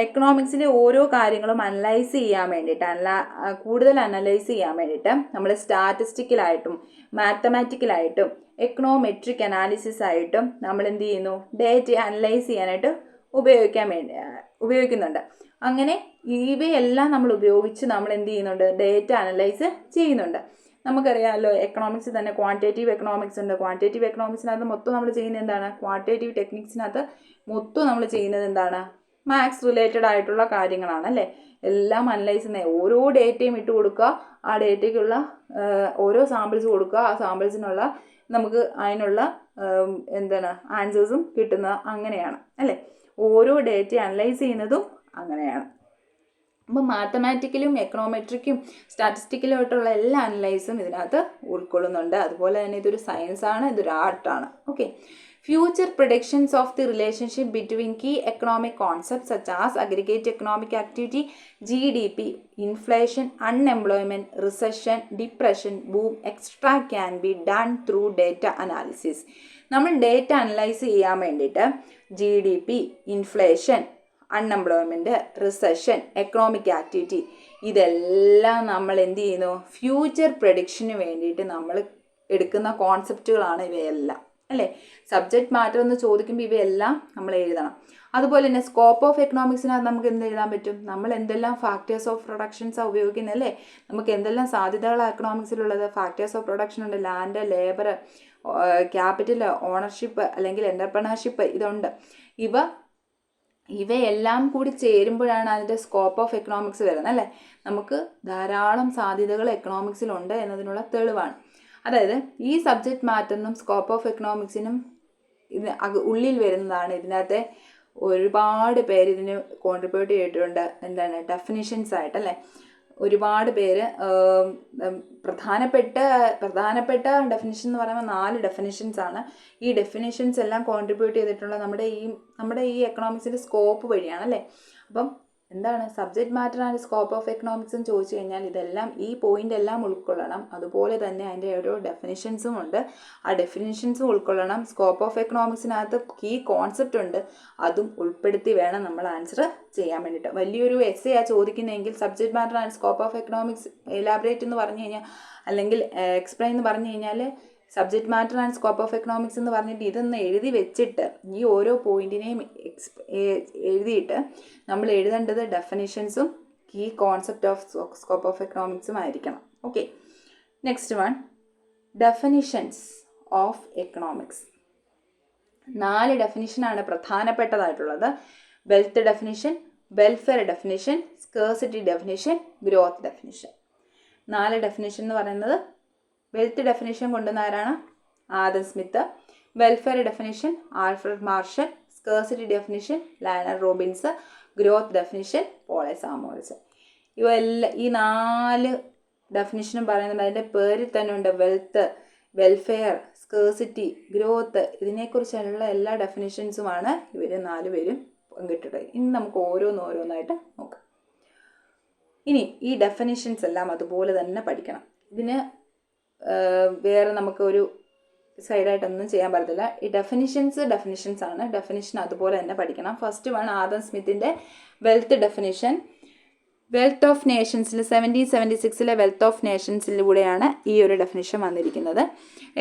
A: എക്കണോമിക്സിലെ ഓരോ കാര്യങ്ങളും അനലൈസ് ചെയ്യാൻ വേണ്ടിയിട്ട് കൂടുതൽ analyse ചെയ്യാൻ വേണ്ടിയിട്ട് നമ്മൾ സ്റ്റാറ്റിസ്റ്റിക്കലായിട്ടും മാത്തമാറ്റിക്കലായിട്ടും എക്കണോമെട്രിക് അനാലിസിസ് ആയിട്ടും നമ്മൾ എന്ത് ചെയ്യുന്നു, ഡേറ്റ അനലൈസ് ചെയ്യാനായിട്ട് ഉപയോഗിക്കുന്നുണ്ട്. അങ്ങനെ ഇവയെല്ലാം നമ്മൾ ഉപയോഗിച്ച് നമ്മൾ എന്ത് ചെയ്യുന്നുണ്ട്, ഡേറ്റ അനലൈസ് ചെയ്യുന്നുണ്ട്. നമുക്കറിയാമല്ലോ എക്കണോമിക്സ് തന്നെ ക്വാണ്ടിറ്റേറ്റീവ് എക്കണോമിക്സ് ഉണ്ട്. ക്വാണ്ടിറ്റേറ്റീവ് എക്കണോമിക്സിനകത്ത് മൊത്തം നമ്മൾ ചെയ്യുന്നത് എന്താണ്, ക്വാണ്ടിറ്റേറ്റീവ് ടെക്നിക്സിനകത്ത് മൊത്തം നമ്മൾ ചെയ്യുന്നത് എന്താണ്, മാത്സ് റിലേറ്റഡ് ആയിട്ടുള്ള കാര്യങ്ങളാണ് അല്ലേ. എല്ലാം അനലൈസ് ചെയ്യുന്നത്, ഓരോ ഡേറ്റയും ഇട്ട് കൊടുക്കുക, ആ ഡേറ്റയ്ക്കുള്ള ഓരോ സാമ്പിൾസ് കൊടുക്കുക, ആ സാമ്പിൾസിനുള്ള നമുക്ക് അതിനുള്ള ആൻസേഴ്സും കിട്ടുന്ന അങ്ങനെയാണ് അല്ലേ. ഓരോ ഡേറ്റ അനലൈസ് ചെയ്യുന്നതും അങ്ങനെയാണ്. അപ്പോൾ മാത്തമാറ്റിക്കലും എക്കണോമെട്രിക്കും സ്റ്റാറ്റിസ്റ്റിക്കലും ആയിട്ടുള്ള എല്ലാ അനലൈസും ഇതിനകത്ത് ഉൾക്കൊള്ളുന്നുണ്ട്. അതുപോലെ തന്നെ ഇതൊരു സയൻസാണ്, ഇതൊരു ആർട്ടാണ്. Okay, future predictions of the relationship between key economic concept such as aggregate economic activity, GDP, inflation, unemployment, recession, depression, boom extra can be done through data analysis. നമ്മൾ ഡേറ്റ അനലൈസ് ചെയ്യാൻ വേണ്ടിയിട്ട് GDP, inflation, unemployment, recession, economic activity, ഇതെല്ലാം നമ്മൾ എന്ത് ചെയ്യുന്നു, future പ്രഡിക്ഷന് വേണ്ടിയിട്ട് നമ്മൾ എടുക്കുന്ന കോൺസെപ്റ്റുകളാണ് ഇവയെല്ലാം, അല്ലേ? സബ്ജക്റ്റ് മാറ്റർ എന്ന് ചോദിക്കുമ്പോൾ ഇവയെല്ലാം നമ്മൾ എഴുതണം. അതുപോലെ തന്നെ സ്കോപ്പ് ഓഫ് എക്കണോമിക്സിനകത്ത് നമുക്ക് എന്ത് എഴുതാൻ പറ്റും? നമ്മൾ എന്തെല്ലാം ഫാക്ടേഴ്സ് ഓഫ് പ്രൊഡക്ഷൻസാണ് ഉപയോഗിക്കുന്നത്, അല്ലേ? നമുക്ക് എന്തെല്ലാം സാധ്യതകളാണ് എക്കണോമിക്സിലുള്ളത്? ഫാക്ടേഴ്സ് ഓഫ് പ്രൊഡക്ഷൻ ഉണ്ട്, ലാൻഡ്, ലേബർ, ക്യാപിറ്റൽ, ഓണർഷിപ്പ് അല്ലെങ്കിൽ എൻ്റർപ്രണർഷിപ്പ്, ഇതുണ്ട്. ഇവയെല്ലാം കൂടി ചേരുമ്പോഴാണ് അതിൻ്റെ സ്കോപ്പ് ഓഫ് എക്കണോമിക്സ് വരുന്നത്, അല്ലേ? നമുക്ക് ധാരാളം സാധ്യതകൾ എക്കണോമിക്സിലുണ്ട് എന്നതിനുള്ള തെളിവാണ്. അതായത് ഈ സബ്ജക്റ്റ് മാറ്ററിനും സ്കോപ്പ് ഓഫ് എക്കണോമിക്സിനും ഉള്ളിൽ വരുന്നതാണ്. ഇതിനകത്തെ ഒരുപാട് പേര് ഇതിന് കോൺട്രിബ്യൂട്ട് ചെയ്തിട്ടുണ്ട്. എന്താണ്? ഡെഫിനിഷൻസ് ആയിട്ട്, അല്ലേ? ഒരുപാട് പേര് പ്രധാനപ്പെട്ട ഡെഫിനിഷൻ എന്ന് പറയുമ്പോൾ 4 ഡെഫിനിഷൻസ് ആണ്. ഈ ഡെഫിനിഷൻസ് എല്ലാം കോൺട്രിബ്യൂട്ട് ചെയ്തിട്ടുള്ള നമ്മുടെ ഈ എക്കണോമിക്സിൻ്റെ സ്കോപ്പ് വഴിയാണ്, അല്ലേ? അപ്പം എന്താണ് subject matter and scope of economics എന്ന് ചോദിച്ചു കഴിഞ്ഞാൽ ഇതെല്ലാം, ഈ പോയിന്റ് എല്ലാം ഉൾക്കൊള്ളണം. അതുപോലെ തന്നെ അതിൻ്റെ ഓരോ ഡെഫിനിഷൻസും ഉണ്ട്, ആ ഡെഫിനിഷൻസും ഉൾക്കൊള്ളണം. സ്കോപ്പ് ഓഫ് എക്കണോമിക്സിനകത്ത് കീ കോൺസെപ്റ്റ് ഉണ്ട്, അതും ഉൾപ്പെടുത്തി വേണം നമ്മൾ ആൻസർ ചെയ്യാൻ വേണ്ടിയിട്ട്. വലിയൊരു എസ്സേ ആ ചോദിക്കുന്നതെങ്കിൽ subject matter and scope of economics elaborate എന്ന് പറഞ്ഞു കഴിഞ്ഞാൽ, അല്ലെങ്കിൽ എക്സ്പ്ലെയിൻ എന്ന് പറഞ്ഞു കഴിഞ്ഞാൽ, subject matter and scope of economics എന്ന് പറഞ്ഞിട്ട് ഇതൊന്ന് എഴുതി വെച്ചിട്ട് ഈ ഓരോ പോയിന്റിനെയും എഴുതിയിട്ട് നമ്മൾ എഴുതേണ്ടത് ഡെഫിനിഷൻസും key concept of scope of എക്കണോമിക്സും ആയിരിക്കണം. Okay, next one, definitions of economics. 4 ഡെഫിനിഷനാണ് പ്രധാനപ്പെട്ടതായിട്ടുള്ളത്. Wealth definition, welfare definition, scarcity definition, growth definition. 4 definition എന്ന് പറയുന്നത്, വെൽത്ത് ഡെഫിനിഷൻ കൊണ്ടുവന്ന ആരാണ്? Adam Smith. Welfare definition Alfred Marshall. Scarcity definition Lionel Robbins. Growth definition Paul Samuels. ഈ 4 ഡെഫിനിഷനും പറയുന്നത് അതിൻ്റെ പേരിൽ തന്നെ ഉണ്ട്. വെൽത്ത്, വെൽഫെയർ, സ്കേഴ്സിറ്റി, ഗ്രോത്ത്, ഇതിനെക്കുറിച്ചുള്ള എല്ലാ ഡെഫിനിഷൻസുമാണ് ഇവർ 4 പേരും പങ്കിട്ടിട്ട്. ഇനി നമുക്ക് ഓരോന്നായിട്ട് നോക്കാം. ഇനി ഈ ഡെഫിനിഷൻസ് എല്ലാം അതുപോലെ തന്നെ പഠിക്കണം. ഇതിന് വേറെ നമുക്ക് ഒരു സൈഡായിട്ടൊന്നും ചെയ്യാൻ പറ്റത്തില്ല. ഈ ഡെഫിനിഷൻസ് ആണ്. ഡെഫിനിഷൻ അതുപോലെ തന്നെ പഠിക്കണം. ഫസ്റ്റ് വൺ, ആദം സ്മിത്തിൻ്റെ വെൽത്ത് ഡെഫിനിഷൻ. വെൽത്ത് ഓഫ് നേഷൻസിൽ 1776 വെൽത്ത് ഓഫ് നേഷൻസിലൂടെയാണ് ഈ ഒരു ഡെഫിനിഷൻ വന്നിരിക്കുന്നത്.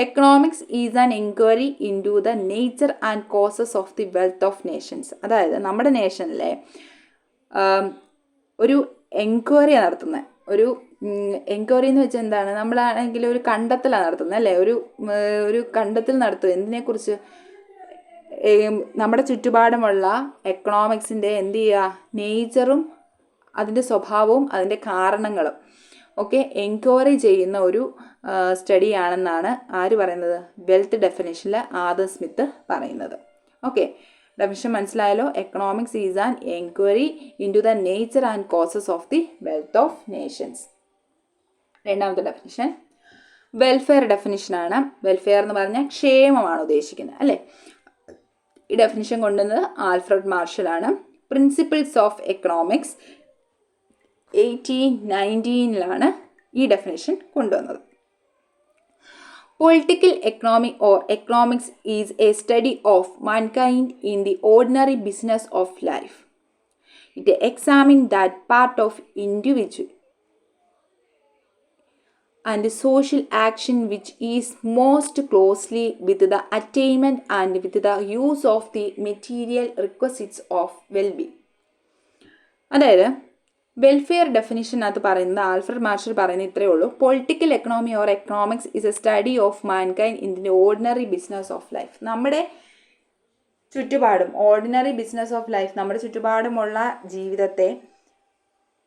A: Economics is an enquiry into the nature and causes of the wealth of nations. അതായത് നമ്മുടെ നേഷനിലെ ഒരു എൻക്വയറി നടത്തുന്നത്. ഒരു എൻക്വയറി എന്ന് വെച്ചാൽ എന്താണ്? നമ്മളാണെങ്കിൽ ഒരു കണ്ടെത്തലാണ് നടത്തുന്നത്, അല്ലേ? ഒരു കണ്ടെത്തൽ നടത്തുക. എന്തിനെക്കുറിച്ച്? നമ്മുടെ ചുറ്റുപാടുമുള്ള എക്കണോമിക്സിൻ്റെ എന്ത് ചെയ്യുക? നേച്ചറും അതിൻ്റെ സ്വഭാവവും അതിൻ്റെ കാരണങ്ങളും ഒക്കെ എൻക്വയറി ചെയ്യുന്ന ഒരു സ്റ്റഡിയാണെന്നാണ് ആര് പറയുന്നത്? വെൽത്ത് ഡെഫിനിഷനിൽ ആദം സ്മിത്ത് പറയുന്നത്. ഓക്കെ, ഡെഫിനിഷൻ മനസ്സിലായല്ലോ? Economics is an enquiry into the nature and causes of the wealth of nations. രണ്ടാമത്തെ ഡെഫിനിഷൻ വെൽഫെയർ ഡെഫിനിഷനാണ്. വെൽഫെയർ എന്ന് പറഞ്ഞാൽ ക്ഷേമമാണ് ഉദ്ദേശിക്കുന്നത്, അല്ലേ? ഈ ഡെഫിനിഷൻ കൊണ്ടുവന്നത് ആൽഫ്രഡ് മാർഷലാണ്. പ്രിൻസിപ്പിൾസ് ഓഫ് എക്കണോമിക്സ് 1819 ഈ ഡെഫിനിഷൻ കൊണ്ടുവന്നത്. Political economy or economics is a study of mankind in the ordinary business of life. It examines that part of individual and social action which is most closely with the attainment and with the use of the material requisites of well-being. അതായത് welfare ഡെഫിനിഷനകത്ത് പറയുന്നത്, Alfred marshal പറയുന്നത് ഇത്രയേ ഉള്ളൂ. Political economy or economics is A study of mankind in the ordinary business of life. നമ്മുടെ ചുറ്റുപാടും, ordinary business of life, നമ്മുടെ ചുറ്റുപാടുമുള്ള ജീവിതത്തെ,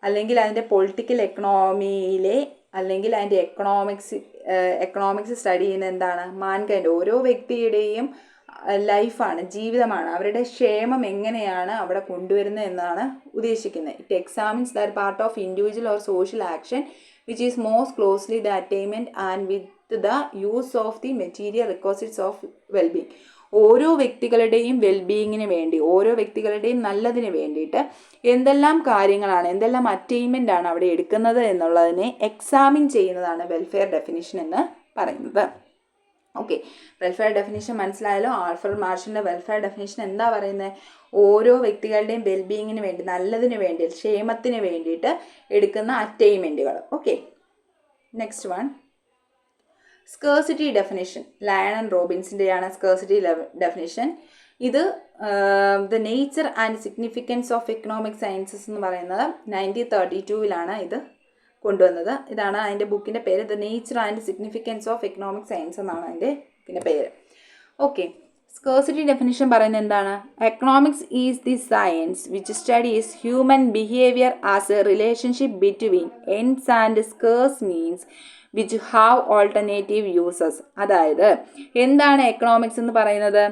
A: അല്ലെങ്കിൽ അതിൻ്റെ പൊളിറ്റിക്കൽ എക്കണോമിയിലെ, അല്ലെങ്കിൽ അതിൻ്റെ എക്കണോമിക്സ് സ്റ്റഡി ചെയ്യുന്നത് എന്താണ്? മാൻകൈൻഡ്, ഓരോ വ്യക്തിയുടെയും ലൈഫാണ്, ജീവിതമാണ്. അവരുടെ ക്ഷേമം എങ്ങനെയാണ് അവിടെ കൊണ്ടുവരുന്നത് എന്നാണ് ഉദ്ദേശിക്കുന്നത്. It examines that part of individual or social action which is most closely the attainment and with the use of the material requisites of wellbeing. ഓരോ വ്യക്തികളുടെയും വെൽബീയിങ്ങിന് വേണ്ടി, ഓരോ വ്യക്തികളുടെയും നല്ലതിന് വേണ്ടിയിട്ട് എന്തെല്ലാം കാര്യങ്ങളാണ്, എന്തെല്ലാം അറ്റൈൻമെൻ്റ് ആണ് അവിടെ എടുക്കുന്നത് എന്നുള്ളതിനെ എക്സാമിൻ ചെയ്യുന്നതാണ് വെൽഫെയർ ഡെഫിനിഷൻ എന്ന് പറയുന്നത്. ഓക്കെ, വെൽഫെയർ ഡെഫിനിഷൻ മനസ്സിലായല്ലോ? ആൽഫ്രഡ് മാർഷലിൻ്റെ വെൽഫെയർ ഡെഫിനിഷൻ എന്താ പറയുന്നത്? ഓരോ വ്യക്തികളുടെയും വെൽബീയിങ്ങിന് വേണ്ടി, നല്ലതിന് വേണ്ടി, ക്ഷേമത്തിന് വേണ്ടിയിട്ട് എടുക്കുന്ന അറ്റൈൻമെൻറ്റുകൾ. Okay, next one, scarcity definition Lionel റോബിൻസിൻ്റെയാണ് സ്കേഴ്സിറ്റി ഡെഫിനിഷൻ. ഇത് the nature and significance of economic sciences എന്ന് പറയുന്നത് 1932 ഇത് കൊണ്ടുവന്നത്. ഇതാണ് അതിൻ്റെ ബുക്കിൻ്റെ പേര്. The nature and significance of economic science എന്നാണ് അതിൻ്റെ ബുക്കിൻ്റെ പേര്. ഓക്കെ, സ്കേഴ്സിറ്റി ഡെഫിനിഷൻ പറയുന്നത് എന്താണ്? Economics is the science which studies human behaviour as a relationship between ends and scarce means which have alternative uses. അതായത് എന്താണ് എക്കണോമിക്സ് എന്ന് പറയുന്നത്?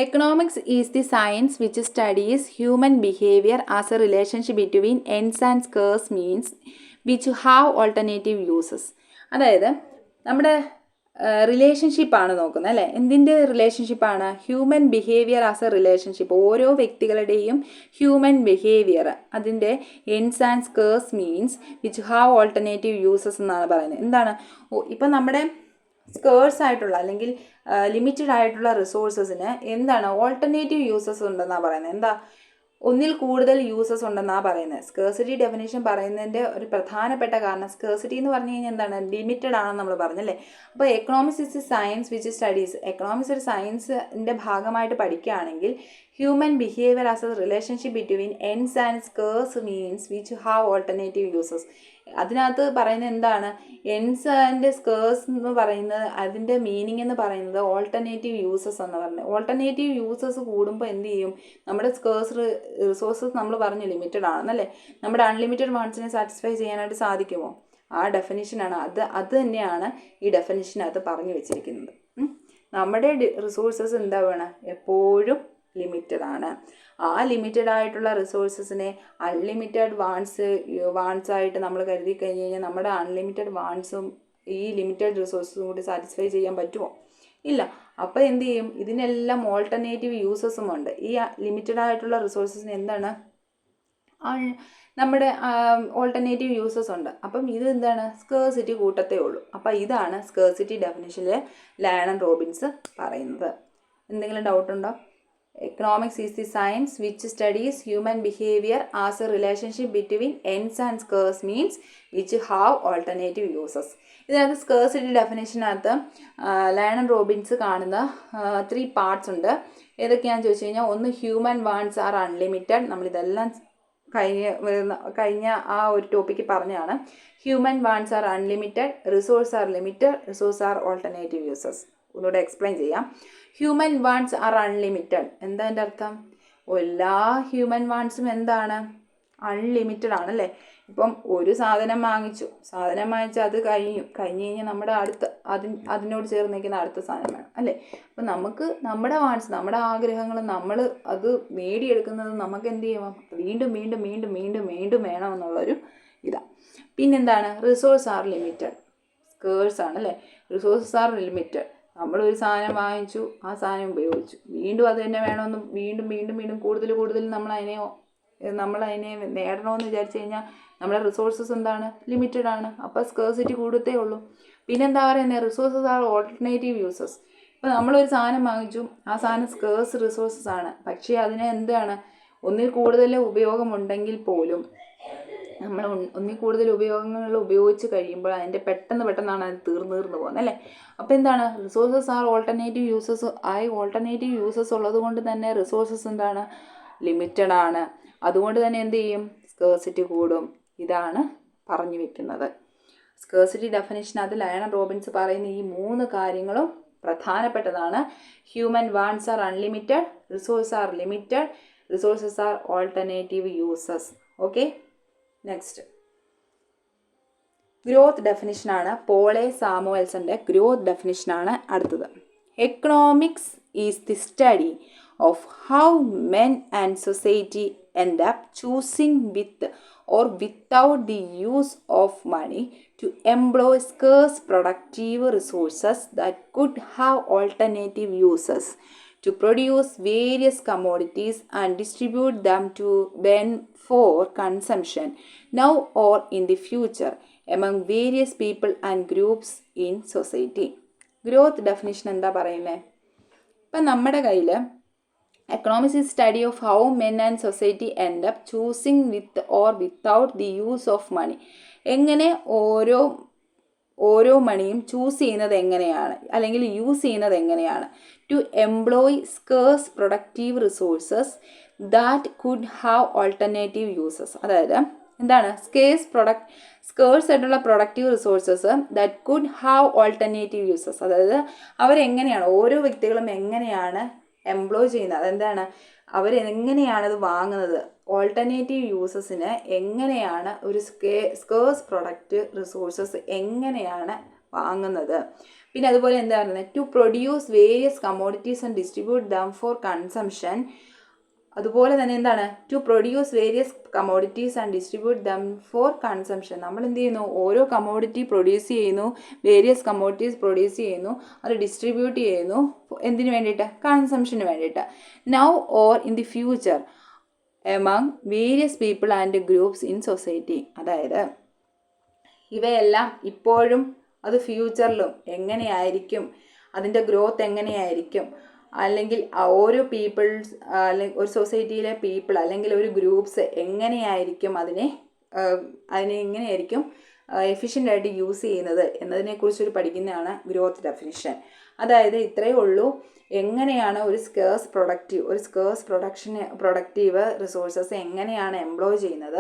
A: Economics is the science which studies human behaviour as a relationship between ends and scarce means which have alternative uses. അതായത് നമ്മുടെ റിലേഷൻഷിപ്പാണ് നോക്കുന്നത് അല്ലേ? എന്തിൻ്റെ റിലേഷൻഷിപ്പാണ്? Human behaviour as a relationship. ഓരോ വ്യക്തികളുടെയും ഹ്യൂമൻ ബിഹേവിയർ അതിൻ്റെ ends and scarce means which have alternative uses എന്നാണ് പറയുന്നത്. എന്താണ്? ഇപ്പം നമ്മുടെ സ്കേഴ്സ് ആയിട്ടുള്ള അല്ലെങ്കിൽ ലിമിറ്റഡ് ആയിട്ടുള്ള റിസോഴ്സസിന് എന്താണ് ഓൾട്ടർനേറ്റീവ് യൂസസ് ഉണ്ടെന്നാണ് പറയുന്നത്. എന്താ? ഒന്നിൽ കൂടുതൽ യൂസസ് ഉണ്ടെന്നാണ് പറയുന്നത്. സ്കേഴ്സിറ്റി ഡെഫിനേഷൻ പറയുന്നതിൻ്റെ ഒരു പ്രധാനപ്പെട്ട കാരണം, സ്കേഴ്സിറ്റി എന്ന് പറഞ്ഞു കഴിഞ്ഞാൽ എന്താണ്? ലിമിറ്റഡ് ആണെന്ന് നമ്മൾ പറഞ്ഞല്ലേ. അപ്പോൾ economics is A science which studies, economics ഒരു സയൻസിൻ്റെ ഭാഗമായിട്ട് പഠിക്കുകയാണെങ്കിൽ human behaviour as a relationship between ends and scarce means which have alternative uses. അതിനകത്ത് പറയുന്നത് എന്താണ്? എൻഡ്സ് ആൻഡ് സ്കേഴ്സ് എന്ന് പറയുന്നത് അതിൻ്റെ മീനിങ് എന്ന് പറയുന്നത് ഓൾട്ടർനേറ്റീവ് യൂസസ് എന്ന് പറയുന്നത്. ഓൾട്ടർനേറ്റീവ് യൂസസ് കൂടുമ്പോൾ എന്ത് ചെയ്യും? നമ്മുടെ സ്കേഴ്സ് റിസോഴ്സസ് നമ്മൾ പറഞ്ഞു ലിമിറ്റഡ് ആണെന്നല്ലേ. നമ്മുടെ അൺലിമിറ്റഡ് വാണ്ട്സിനെ സാറ്റിസ്ഫൈ ചെയ്യാനായിട്ട് സാധിക്കുമോ? ആ ഡെഫിനിഷനാണ് അത് തന്നെയാണ് ഈ ഡെഫിനിഷനകത്ത് പറഞ്ഞു വെച്ചിരിക്കുന്നത്. നമ്മുടെ റിസോഴ്സസ് എന്താ വേണം? എപ്പോഴും ലിമിറ്റഡ് ആണ്. ആ ലിമിറ്റഡ് ആയിട്ടുള്ള റിസോഴ്സസിനെ അൺലിമിറ്റഡ് വാണ്ട്സ് ആയിട്ട് നമ്മൾ കരുതി കഴിഞ്ഞ് കഴിഞ്ഞാൽ നമ്മുടെ അൺലിമിറ്റഡ് വാണ്ട്സും ഈ ലിമിറ്റഡ് റിസോഴ്സസും കൂടി സാറ്റിസ്ഫൈ ചെയ്യാൻ പറ്റുമോ? ഇല്ല. അപ്പോൾ എന്ത് ചെയ്യും? ഇതിനെല്ലാം ഓൾട്ടർനേറ്റീവ് യൂസസും ഉണ്ട്. ഈ ലിമിറ്റഡ് ആയിട്ടുള്ള റിസോഴ്സസിന് എന്താണ്? നമ്മുടെ ഓൾട്ടർനേറ്റീവ് യൂസസ് ഉണ്ട്. അപ്പം ഇത് എന്താണ്? സ്കേഴ്സിറ്റി കൂട്ടത്തേ ഉള്ളൂ. അപ്പം ഇതാണ് സ്കേഴ്സിറ്റി ഡെഫിനിഷനിൽ ലയൺ ആൻഡ് റോബിൻസ് പറയുന്നത്. എന്തെങ്കിലും ഡൗട്ടുണ്ടോ? Economics is the science which studies human behavior as a relationship between ends and scarce means which have alternative uses. ഇതിനകത്ത് സ്കേഴ്സിറ്റി ഡെഫിനേഷനകത്ത് ലയൺ ആൻഡ് റോബിൻസ് കാണുന്ന 3 പാർട്സ് ഉണ്ട്. ഏതൊക്കെയാണെന്ന് ചോദിച്ചു കഴിഞ്ഞാൽ, ഒന്ന് ഹ്യൂമൻ വാണ്ട്സ് ആർ അൺലിമിറ്റഡ്. നമ്മളിതെല്ലാം കഴിഞ്ഞ ആ ഒരു ടോപ്പിക്ക് പറഞ്ഞാണ്. Human wants are unlimited, resource are limited, resource R alternative uses. ഒന്നുകൂടെ എക്സ്പ്ലെയിൻ ചെയ്യാം. Human wants are unlimited. എന്താ എൻ്റെ അർത്ഥം? എല്ലാ ഹ്യൂമൻ വാണ്ട്സും എന്താണ്? അൺലിമിറ്റഡ് ആണല്ലേ. ഇപ്പം ഒരു സാധനം വാങ്ങിച്ചാൽ അത് കഴിഞ്ഞു കഴിഞ്ഞാൽ നമ്മുടെ അതിനോട് ചേർന്ന് നിൽക്കുന്ന അടുത്ത സാധനം വേണം അല്ലേ. അപ്പം നമുക്ക് നമ്മുടെ വാണ്ട്സ്, നമ്മുടെ ആഗ്രഹങ്ങൾ നമ്മൾ അത് നേടിയെടുക്കുന്നത് നമുക്ക് എന്ത് ചെയ്യണം? വീണ്ടും വീണ്ടും വീണ്ടും വീണ്ടും വീണ്ടും വേണമെന്നുള്ളൊരു ഇതാണ്. പിന്നെന്താണ്? Resource are limited. സ്കേഴ്സ് ആണല്ലേ. Resources R limited. നമ്മളൊരു സാധനം വാങ്ങിച്ചു, ആ സാധനം ഉപയോഗിച്ചു, വീണ്ടും അത് തന്നെ വേണമെന്ന് വീണ്ടും വീണ്ടും വീണ്ടും കൂടുതൽ നമ്മളതിനെ നേടണമെന്ന് വിചാരിച്ചു കഴിഞ്ഞാൽ നമ്മുടെ റിസോഴ്സസ് എന്താണ്? ലിമിറ്റഡ് ആണ്. അപ്പോൾ സ്കേഴ്സിറ്റി കൂടത്തേ ഉള്ളൂ. പിന്നെന്താ പറയുന്നത്? Resources are alternative uses. ഇപ്പോൾ നമ്മളൊരു സാധനം വാങ്ങിച്ചു, ആ സാധനം സ്കേഴ്സ് റിസോഴ്സസ് ആണ്. പക്ഷേ അതിന് എന്താണ്? ഒന്നിൽ കൂടുതൽ ഉപയോഗമുണ്ടെങ്കിൽ പോലും നമ്മൾ ഒന്നിൽ കൂടുതൽ ഉപയോഗങ്ങൾ ഉപയോഗിച്ച് കഴിയുമ്പോൾ അതിൻ്റെ പെട്ടെന്നാണ് അത് തീർന്നു പോകുന്നത് അല്ലേ. അപ്പോൾ എന്താണ്? Resources are alternative uses. Alternative uses ഉള്ളത് കൊണ്ട് തന്നെ റിസോഴ്സസ് എന്താണ്? ലിമിറ്റഡ് ആണ്. അതുകൊണ്ട് തന്നെ എന്ത് ചെയ്യും? സ്കേഴ്സിറ്റി കൂടും. ഇതാണ് പറഞ്ഞു വെക്കുന്നത്. സ്കേഴ്സിറ്റി ഡെഫിനേഷനകത്ത് ലയൺ ആൻഡ് റോബിൻസ് പറയുന്ന ഈ 3 കാര്യങ്ങളും പ്രധാനപ്പെട്ടതാണ്. Human wants are unlimited, resource are limited, resources are alternative uses. Okay, next growth ഡെഫിനിഷനാണ്. പോളെ സാമുവൽസൻ്റെ ഗ്രോത്ത് ഡെഫിനിഷനാണ് അടുത്തത്. Economics is the study of how men and society end up choosing with or without the use of money to employ scarce productive resources that could have alternative uses to produce various commodities and distribute them to them for consumption now or in the future among various people and groups in society. Growth definition എന്താ പറയുന്നത്? ഇപ്പം നമ്മുടെ കയ്യിൽ economics is study of how men and society end up choosing with or without the use of money. എങ്ങനെ ഓരോ മണിയും choose ചെയ്യുന്നത് എങ്ങനെയാണ് അല്ലെങ്കിൽ യൂസ് ചെയ്യുന്നത് എങ്ങനെയാണ്? To employ scarce productive resources that could have alternative uses. അതായത് എന്താണ്? സ്കേഴ്സ് ആയിട്ടുള്ള productive resources that could have alternative uses. അതായത് അവരെങ്ങനെയാണ്, ഓരോ വ്യക്തികളും എങ്ങനെയാണ് എംപ്ലോയ് ചെയ്യുന്നത്, അതെന്താണ്, അവരെങ്ങനെയാണത് വാങ്ങുന്നത്, ഓൾട്ടർനേറ്റീവ് യൂസസിന് എങ്ങനെയാണ് ഒരു സ്കേഴ്സ് പ്രൊഡക്റ്റ് റിസോഴ്സസ് എങ്ങനെയാണ് വാങ്ങുന്നത്. പിന്നെ അതുപോലെ എന്താ പറയുന്നത്? To produce various commodities and distribute them for consumption. അതുപോലെ തന്നെ എന്താണ്? To produce various commodities and distribute them for consumption. നമ്മൾ എന്ത് ചെയ്യുന്നു? ഓരോ കമ്മോഡിറ്റി പ്രൊഡ്യൂസ് ചെയ്യുന്നു, വേരിയസ് കമ്മോഡിറ്റീസ് പ്രൊഡ്യൂസ് ചെയ്യുന്നു, അത് ഡിസ്ട്രിബ്യൂട്ട് ചെയ്യുന്നു. എന്തിനു വേണ്ടിയിട്ട്? കൺസംഷന് വേണ്ടിയിട്ട്. Now or in the future among various people and groups in society. അതായത് ഇവയെല്ലാം ഇപ്പോഴും അത് ഫ്യൂച്ചറിലും എങ്ങനെയായിരിക്കും, അതിൻ്റെ ഗ്രോത്ത് എങ്ങനെയായിരിക്കും, അല്ലെങ്കിൽ ഓരോ പീപ്പിൾസ് അല്ലെങ്കിൽ ഒരു സൊസൈറ്റിയിലെ പീപ്പിൾ അല്ലെങ്കിൽ ഒരു ഗ്രൂപ്പ്സ് എങ്ങനെയായിരിക്കും അതിനെ എങ്ങനെയായിരിക്കും എഫിഷ്യൻ്റായിട്ട് യൂസ് ചെയ്യുന്നത് എന്നതിനെക്കുറിച്ചൊരു പഠിക്കുന്നതാണ് ഗ്രോത്ത് ഡെഫിനിഷൻ. അതായത് ഇത്രയേ ഉള്ളൂ. എങ്ങനെയാണ് ഒരു സ്കേഴ്സ് പ്രൊഡക്റ്റീവ് റിസോഴ്സസ് എങ്ങനെയാണ് എംപ്ലോയ് ചെയ്യുന്നത്,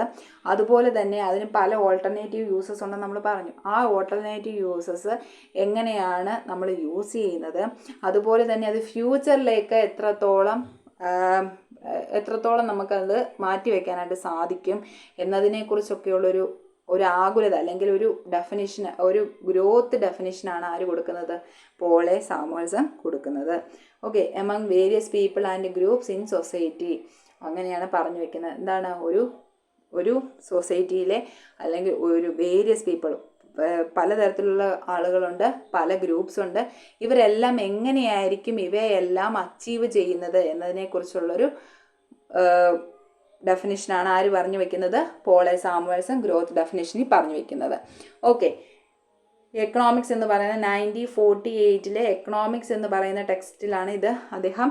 A: അതുപോലെ തന്നെ അതിന് പല ഓൾട്ടർനേറ്റീവ് യൂസസ് ഉണ്ടെന്ന് നമ്മൾ പറഞ്ഞു. ആ ഓൾട്ടർനേറ്റീവ് യൂസസ് എങ്ങനെയാണ് നമ്മൾ യൂസ് ചെയ്യുന്നത്, അതുപോലെ തന്നെ അത് ഫ്യൂച്ചറിലേക്ക് എത്രത്തോളം നമുക്കത് മാറ്റിവെക്കാനായിട്ട് സാധിക്കും എന്നതിനെക്കുറിച്ചൊക്കെയുള്ളൊരു ആകുലത അല്ലെങ്കിൽ ഒരു ഡെഫിനിഷൻ, ഒരു ഗ്രോത്ത് ഡെഫിനിഷനാണ് ആര് കൊടുക്കുന്നത്? പോൾ എ സാമുവൽസൺ കൊടുക്കുന്നത്. Okay, among various people and groups in society അങ്ങനെയാണ് പറഞ്ഞു വെക്കുന്നത്. എന്താണ്? ഒരു സൊസൈറ്റിയിലെ അല്ലെങ്കിൽ ഒരു വേരിയസ് പീപ്പിൾ, പലതരത്തിലുള്ള ആളുകളുണ്ട്, പല ഗ്രൂപ്പ്സ് ഉണ്ട്, ഇവരെല്ലാം എങ്ങനെയായിരിക്കും ഇവയെല്ലാം അച്ചീവ് ചെയ്യുന്നത് എന്നതിനെക്കുറിച്ചുള്ളൊരു ഡെഫിനിഷനാണ് ആര് പറഞ്ഞു വെക്കുന്നത്? പോൾ എ സാമുവൽസൺ ഗ്രോത്ത് ഡെഫിനിഷനിൽ പറഞ്ഞു വെക്കുന്നത്. ഓക്കെ, എക്കണോമിക്സ് എന്ന് പറയുന്ന 1948 എക്കണോമിക്സ് എന്ന് പറയുന്ന ടെക്സ്റ്റിലാണ് ഇത് അദ്ദേഹം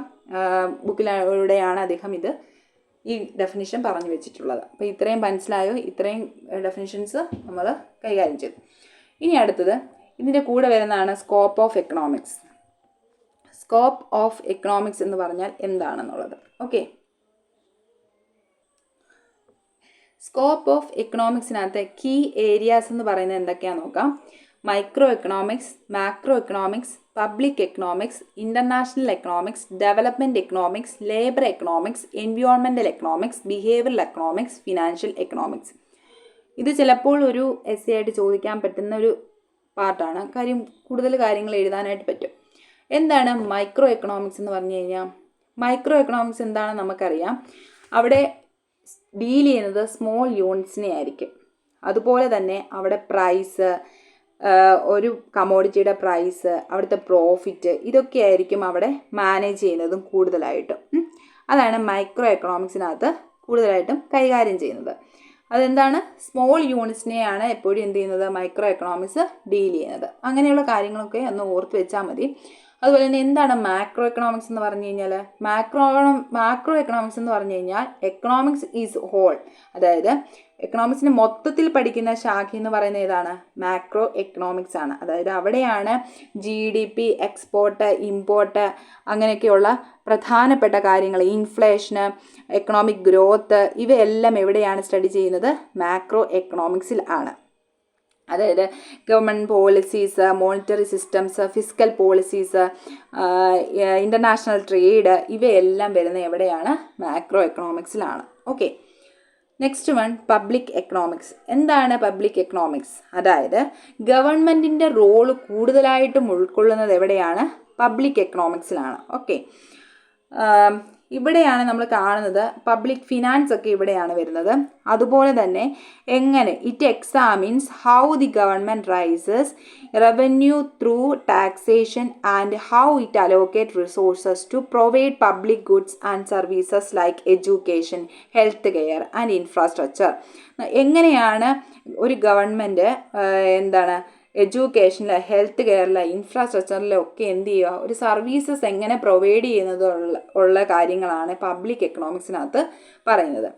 A: ബുക്കിലൂടെയാണ് അദ്ദേഹം ഈ ഡെഫിനിഷൻ പറഞ്ഞു വെച്ചിട്ടുള്ളത്. അപ്പോൾ ഇത്രയും മനസ്സിലായോ? ഇത്രയും ഡെഫിനിഷൻസ് നമ്മൾ കൈകാര്യം ചെയ്തു. ഇനി അടുത്തത് ഇതിൻ്റെ കൂടെ വരുന്നതാണ് scope of economics. Scope of economics എന്ന് പറഞ്ഞാൽ എന്താണെന്നുള്ളത്. ഓക്കെ, സ്കോപ്പ് ഓഫ് എക്കണോമിക്സിനകത്ത് കീ ഏരിയാസ് എന്ന് പറയുന്നത് എന്തൊക്കെയാണെന്ന് നോക്കാം. Micro economics, macro economics, public economics, international economics, development economics, labour economics, environmental economics, behavioural economics, financial economics. ഇത് ചിലപ്പോൾ ഒരു എസ്സേ ആയിട്ട് ചോദിക്കാൻ പറ്റുന്ന ഒരു പാർട്ടാണ്. കാര്യം കൂടുതൽ കാര്യങ്ങൾ എഴുതാനായിട്ട് പറ്റും. എന്താണ് മൈക്രോ എക്കണോമിക്സ് എന്ന് പറഞ്ഞു കഴിഞ്ഞാൽ? മൈക്രോ എക്കണോമിക്സ് എന്താണെന്ന് നമുക്കറിയാം. അവിടെ ഡീൽ ചെയ്യുന്നത് സ്മോൾ യൂണിറ്റ്സിനെ ആയിരിക്കും. അതുപോലെ തന്നെ അവിടെ പ്രൈസ്, ഒരു കമോഡിറ്റിയുടെ പ്രൈസ്, അവിടുത്തെ പ്രോഫിറ്റ്, ഇതൊക്കെ ആയിരിക്കും അവിടെ മാനേജ് ചെയ്യുന്നതും കൂടുതലായിട്ടും. അതാണ് മൈക്രോ എക്കണോമിക്സിനകത്ത് കൂടുതലായിട്ടും കൈകാര്യം ചെയ്യുന്നത്. അതെന്താണ്? സ്മോൾ യൂണിറ്റ്സിനെയാണ് എപ്പോഴും എന്ത് ചെയ്യുന്നത്? മൈക്രോ എക്കണോമിക്സ് ഡീൽ ചെയ്യുന്നത്. അങ്ങനെയുള്ള കാര്യങ്ങളൊക്കെ ഒന്ന് ഓർത്ത് വെച്ചാൽ മതി. അതുപോലെ തന്നെ എന്താണ് മാക്രോ എക്കണോമിക്സ് എന്ന് പറഞ്ഞു കഴിഞ്ഞാൽ? മാക്രോ എക്കണോമിക്സ് എന്ന് പറഞ്ഞു കഴിഞ്ഞാൽ എക്കണോമിക്സ് ഈസ് ഹോൾ, അതായത് എക്കണോമിക്സിന് മൊത്തത്തിൽ പഠിക്കുന്ന ശാഖ എന്ന് പറയുന്നത് ഏതാണ്? മാക്രോ എക്കണോമിക്സ് ആണ്. അതായത് അവിടെയാണ് GDP, എക്സ്പോർട്ട്, ഇമ്പോർട്ട്, അങ്ങനെയൊക്കെയുള്ള പ്രധാനപ്പെട്ട കാര്യങ്ങൾ, ഇൻഫ്ലേഷന്, എക്കണോമിക് ഗ്രോത്ത്, ഇവയെല്ലാം എവിടെയാണ് സ്റ്റഡി ചെയ്യുന്നത്? മാക്രോ എക്കണോമിക്സിൽ ആണ്. അതായത് government policies, monetary systems, fiscal policies, international trade, ഇവയെല്ലാം വരുന്നത് എവിടെയാണ്? മാക്രോ എക്കണോമിക്സിലാണ്. Okay, next one public economics. എന്താണ് പബ്ലിക് എക്കണോമിക്സ്? അതായത് ഗവൺമെൻറ്റിൻ്റെ റോള് കൂടുതലായിട്ടും ഉൾക്കൊള്ളുന്നത് എവിടെയാണ്? പബ്ലിക് എക്കണോമിക്സിലാണ്. ഓക്കെ, ഇവിടെയാണ് നമ്മൾ കാണുന്നത് പബ്ലിക് ഫിനാൻസ് ഒക്കെ ഇവിടെയാണ് വരുന്നത്. അതുപോലെ തന്നെ എങ്ങനെ it examines how the government raises revenue through taxation and how it allocate resources to provide public goods and services like education, health care and infrastructure. എങ്ങനെയാണ് ഒരു ഗവൺമെൻറ് എഡ്യൂക്കേഷനിൽ, ഹെൽത്ത് കെയറിൽ, ഇൻഫ്രാസ്ട്രക്ചറിലൊക്കെ എന്ത് ചെയ്യുക, ഒരു സർവീസസ് എങ്ങനെ പ്രൊവൈഡ് ചെയ്യുന്നത് ഉള്ള കാര്യങ്ങളാണ് പബ്ലിക് എക്കണോമിക്സിനകത്ത് പറയുന്നത്.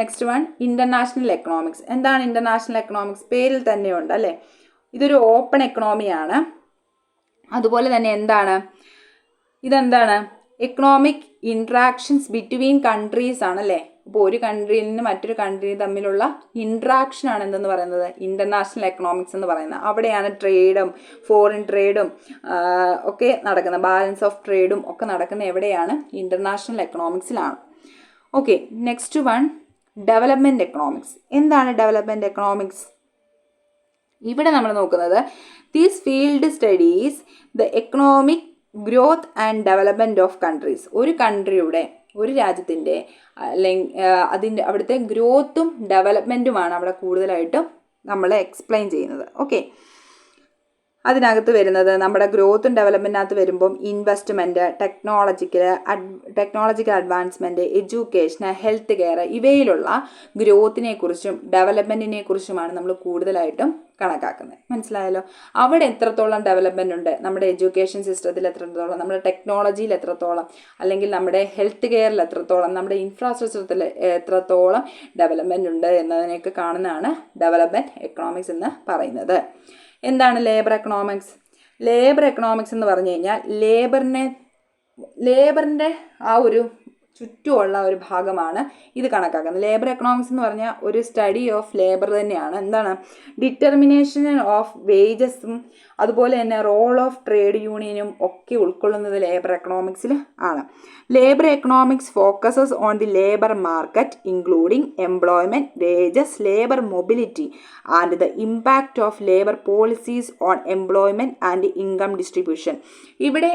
A: Next one international economics. എന്താണ് ഇൻ്റർനാഷണൽ എക്കണോമിക്സ്? പേരിൽ തന്നെയുണ്ട് അല്ലേ. ഇതൊരു ഓപ്പൺ എക്കണോമിയാണ്. അതുപോലെ തന്നെ ഇതെന്താണ് എക്കണോമിക് ഇൻട്രാക്ഷൻസ് ബിറ്റ്വീൻ കൺട്രീസ് ആണല്ലേ. അപ്പോൾ ഒരു കൺട്രിയിൽ നിന്ന് മറ്റൊരു കൺട്രി തമ്മിലുള്ള ഇൻട്രാക്ഷൻ ആണ് എന്തെന്ന് പറയുന്നത് ഇൻ്റർനാഷണൽ എക്കണോമിക്സ് എന്ന് പറയുന്നത്. അവിടെയാണ് ട്രേഡും ഫോറിൻ ട്രേഡും ഒക്കെ നടക്കുന്നത്, ബാലൻസ് ഓഫ് ട്രേഡും ഒക്കെ നടക്കുന്നത് എവിടെയാണ് ഇൻ്റർനാഷണൽ എക്കണോമിക്സിലാണ്. Okay, next one development economics. എന്താണ് ഡെവലപ്മെൻറ്റ് എക്കണോമിക്സ്? ഇവിടെ നമ്മൾ നോക്കുന്നത് these field studies the economic growth and development of countries. ഒരു കൺട്രിയുടെ, ഒരു രാജ്യത്തിൻ്റെ അല്ലെങ്കിൽ അവിടുത്തെ ഗ്രോത്തും ഡെവലപ്മെൻറ്റുമാണ് അവിടെ കൂടുതലായിട്ടും നമ്മൾ എക്സ്പ്ലെയിൻ ചെയ്യുന്നത്. ഓക്കെ, അതിനകത്ത് വരുന്നത് നമ്മുടെ ഗ്രോത്തും ഡെവലപ്മെൻറ്റിനകത്ത് വരുമ്പം investment, technological advancement, education, health care, ഇവയിലുള്ള ഗ്രോത്തിനെ കുറിച്ചും ഡെവലപ്മെൻറ്റിനെ കുറിച്ചുമാണ് നമ്മൾ കൂടുതലായിട്ടും കണക്കാക്കുന്നത്. മനസ്സിലായല്ലോ? അവിടെ എത്രത്തോളം ഡെവലപ്മെൻ്റ് ഉണ്ട്, നമ്മുടെ എഡ്യൂക്കേഷൻ സിസ്റ്റത്തിൽ എത്രത്തോളം, നമ്മുടെ ടെക്നോളജിയിൽ എത്രത്തോളം, അല്ലെങ്കിൽ നമ്മുടെ ഹെൽത്ത് കെയറിൽ എത്രത്തോളം, നമ്മുടെ ഇൻഫ്രാസ്ട്രക്ചറിൽ എത്രത്തോളം ഡെവലപ്മെൻ്റ് ഉണ്ട് എന്നതിനെയൊക്കെ കാണുന്നതാണ് ഡെവലപ്മെൻറ്റ് എക്കണോമിക്സ് എന്ന് പറയുന്നത്. എന്താണ് ലേബർ എക്കണോമിക്സ്? ലേബർ എക്കണോമിക്സ് എന്ന് പറഞ്ഞു കഴിഞ്ഞാൽ ലേബറിൻ്റെ ആ ഒരു ചുറ്റുമുള്ള ഒരു ഭാഗമാണ് ഇത് കണക്കാക്കുന്നത്. ലേബർ എക്കണോമിക്സ് എന്ന് പറഞ്ഞാൽ ഒരു സ്റ്റഡി ഓഫ് ലേബർ തന്നെയാണ്. എന്താണ് ഡിറ്റർമിനേഷൻ ഓഫ് വേജസും അതുപോലെ തന്നെ റോൾ ഓഫ് ട്രേഡ് യൂണിയനും ഒക്കെ ഉൾക്കൊള്ളുന്നത് ലേബർ എക്കണോമിക്സിൽ ആണ്. Labour economics focuses on the labour market including employment, wages, labour mobility and the impact of labour policies on employment and income distribution. ഇവിടെ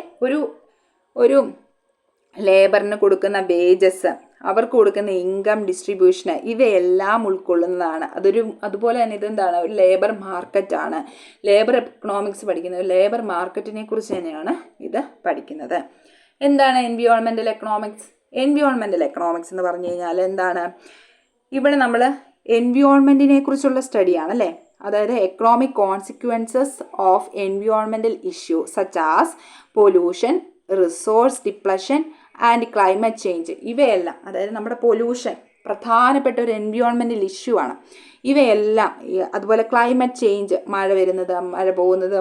A: ഒരു ലേബറിന് കൊടുക്കുന്ന വേജസ്, അവർക്ക് കൊടുക്കുന്ന ഇൻകം ഡിസ്ട്രിബ്യൂഷന്, ഇവയെല്ലാം ഉൾക്കൊള്ളുന്നതാണ്. അതുപോലെ തന്നെ ഇതെന്താണ്, ഒരു ലേബർ മാർക്കറ്റാണ്. ലേബർ എക്കണോമിക്സ് പഠിക്കുന്നത് ലേബർ മാർക്കറ്റിനെ കുറിച്ച് തന്നെയാണ് ഇത് പഠിക്കുന്നത്. എന്താണ് എൻവിയോൺമെൻറ്റൽ എക്കണോമിക്സ്? എൻവിയോൺമെൻറ്റൽ എക്കണോമിക്സ് എന്ന് പറഞ്ഞു കഴിഞ്ഞാൽ എന്താണ്, ഇവിടെ നമ്മൾ എൻവിയോൺമെൻറ്റിനെ കുറിച്ചുള്ള സ്റ്റഡിയാണ് അല്ലേ. അതായത് economic consequences of environmental issue such as pollution, resource depletion and climate change. ഇവയെല്ലാം, അതായത് നമ്മുടെ പൊല്യൂഷൻ പ്രധാനപ്പെട്ട ഒരു എൻവിയോൺമെൻറ്റൽ ഇഷ്യൂ ആണ്. ഇവയെല്ലാം, അതുപോലെ ക്ലൈമറ്റ് ചേഞ്ച്, മഴ വരുന്നത്, മഴ പോകുന്നത്,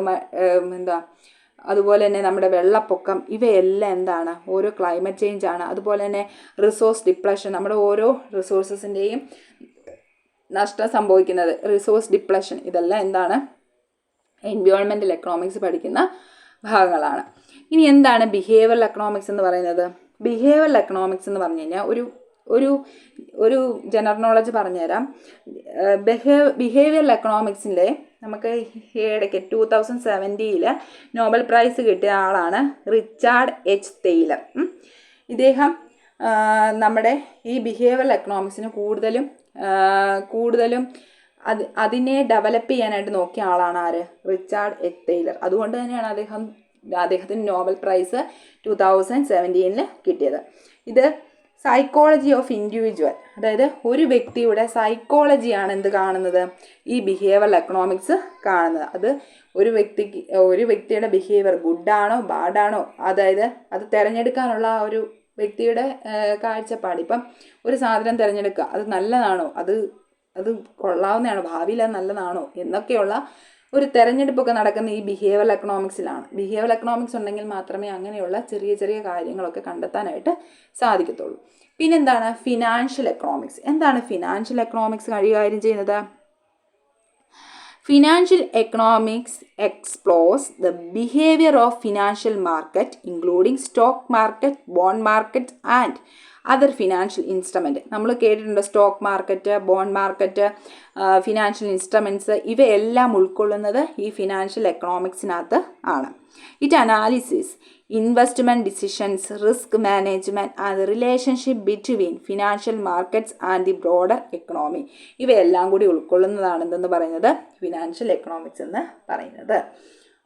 A: അതുപോലെ തന്നെ നമ്മുടെ വെള്ളപ്പൊക്കം, ഇവയെല്ലാം എന്താണ്, ഓരോ ക്ലൈമറ്റ് ചേഞ്ച് ആണ്. അതുപോലെ തന്നെ റിസോഴ്സ് ഡിപ്ലഷൻ, നമ്മുടെ ഓരോ റിസോഴ്സസിൻ്റെയും നഷ്ടം സംഭവിക്കുന്നത്, റിസോഴ്സ് ഡിപ്ലഷൻ, ഇതെല്ലാം എന്താണ് എൻവിയോൺമെൻറ്റൽ എക്കണോമിക്സ് പഠിക്കുന്ന ഭാഗങ്ങളാണ്. ഇനി എന്താണ് ബിഹേവിയറൽ എക്കണോമിക്സ് എന്ന് പറയുന്നത്? ബിഹേവിയറൽ എക്കണോമിക്സ് എന്ന് പറഞ്ഞു കഴിഞ്ഞാൽ ഒരു ജനറൽ നോളജ് പറഞ്ഞുതരാം. ബിഹേവിയറൽ എക്കണോമിക്സിൻ്റെ നമുക്ക് ഇടയ്ക്ക് 2017 നോബൽ പ്രൈസ് കിട്ടിയ ആളാണ് റിച്ചാർഡ് എച്ച് തെയ്ലർ. ഇദ്ദേഹം നമ്മുടെ ഈ ബിഹേവിയറൽ എക്കണോമിക്സിന് കൂടുതലും അതിനെ ഡെവലപ്പ് ചെയ്യാനായിട്ട് നോക്കിയ ആളാണ് ആര്? Richard H Thaler. അതുകൊണ്ട് തന്നെയാണ് അദ്ദേഹത്തിന് നോബൽ പ്രൈസ് 2017 കിട്ടിയത്. ഇത് സൈക്കോളജി ഓഫ് ഇൻഡിവിജ്വൽ, അതായത് ഒരു വ്യക്തിയുടെ സൈക്കോളജിയാണ് എന്ത് കാണുന്നത്, ഈ ബിഹേവിയറൽ എക്കണോമിക്സ് കാണുന്നത്. അത് ഒരു വ്യക്തിയുടെ ബിഹേവിയർ ഗുഡാണോ ബാഡാണോ, അതായത് അത് തിരഞ്ഞെടുക്കാനുള്ള ഒരു വ്യക്തിയുടെ കാഴ്ചപ്പാട്. ഇപ്പം ഒരു സാധനം തിരഞ്ഞെടുക്കുക, അത് നല്ലതാണോ, അത് കൊള്ളാവുന്നതാണോ, ഭാവിയിൽ അത് നല്ലതാണോ എന്നൊക്കെയുള്ള ഒരു തെരഞ്ഞെടുപ്പൊക്കെ നടക്കുന്ന ഈ ബിഹേവിയറൽ എക്കണോമിക്സിലാണ്. ബിഹേവിയറൽ എക്കണോമിക്സ് ഉണ്ടെങ്കിൽ മാത്രമേ അങ്ങനെയുള്ള ചെറിയ ചെറിയ കാര്യങ്ങളൊക്കെ കണ്ടെത്താനായിട്ട് സാധിക്കത്തുള്ളൂ. പിന്നെന്താണ് ഫിനാൻഷ്യൽ എക്കണോമിക്സ്? എന്താണ് ഫിനാൻഷ്യൽ എക്കണോമിക്സ് കൈകാര്യം ചെയ്യുന്നത്? Financial economics explores the behaviour of financial market including stock market, bond market and other financial instrument. നമ്മൾ കേട്ടിട്ടുണ്ട് stock market, bond market, financial instruments, ഇവയെല്ലാം ഉൾക്കൊള്ളുന്നത് ഈ ഫിനാൻഷ്യൽ എക്കണോമിക്സിനകത്ത് ആണ്. It analysis investment decisions, risk management and relationship between financial markets and the broader economy. ഇവയെല്ലാം കൂടി ഉൾക്കൊള്ളുന്നതാണ് എന്തെന്ന് പറയുന്നത് ഫിനാൻഷ്യൽ എക്കണോമിക്സ് എന്ന് പറയുന്നത്.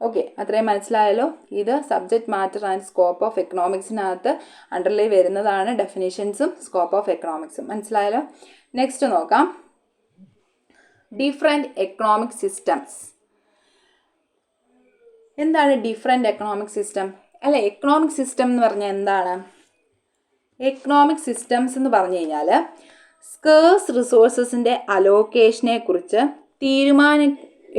A: ഓക്കെ, അത്രയും മനസ്സിലായല്ലോ. ഇത് subject matter and scope of എക്കണോമിക്സിനകത്ത് അണ്ടർലൈൻ വരുന്നതാണ് ഡെഫിനിഷൻസും സ്കോപ്പ് ഓഫ് എക്കണോമിക്സും. മനസ്സിലായല്ലോ. നെക്സ്റ്റ് നോക്കാം, ഡിഫറെൻറ്റ് എക്കണോമിക് സിസ്റ്റംസ്. എന്താണ് ഡിഫറെൻറ്റ് എക്കണോമിക് സിസ്റ്റം? അല്ല, എക്കണോമിക് സിസ്റ്റം എന്ന് പറഞ്ഞാൽ എന്താണ്? എക്കണോമിക് സിസ്റ്റംസ് എന്ന് പറഞ്ഞു കഴിഞ്ഞാൽ സ്കേഴ്സ് റിസോഴ്സസിൻ്റെ അലോക്കേഷനെ കുറിച്ച്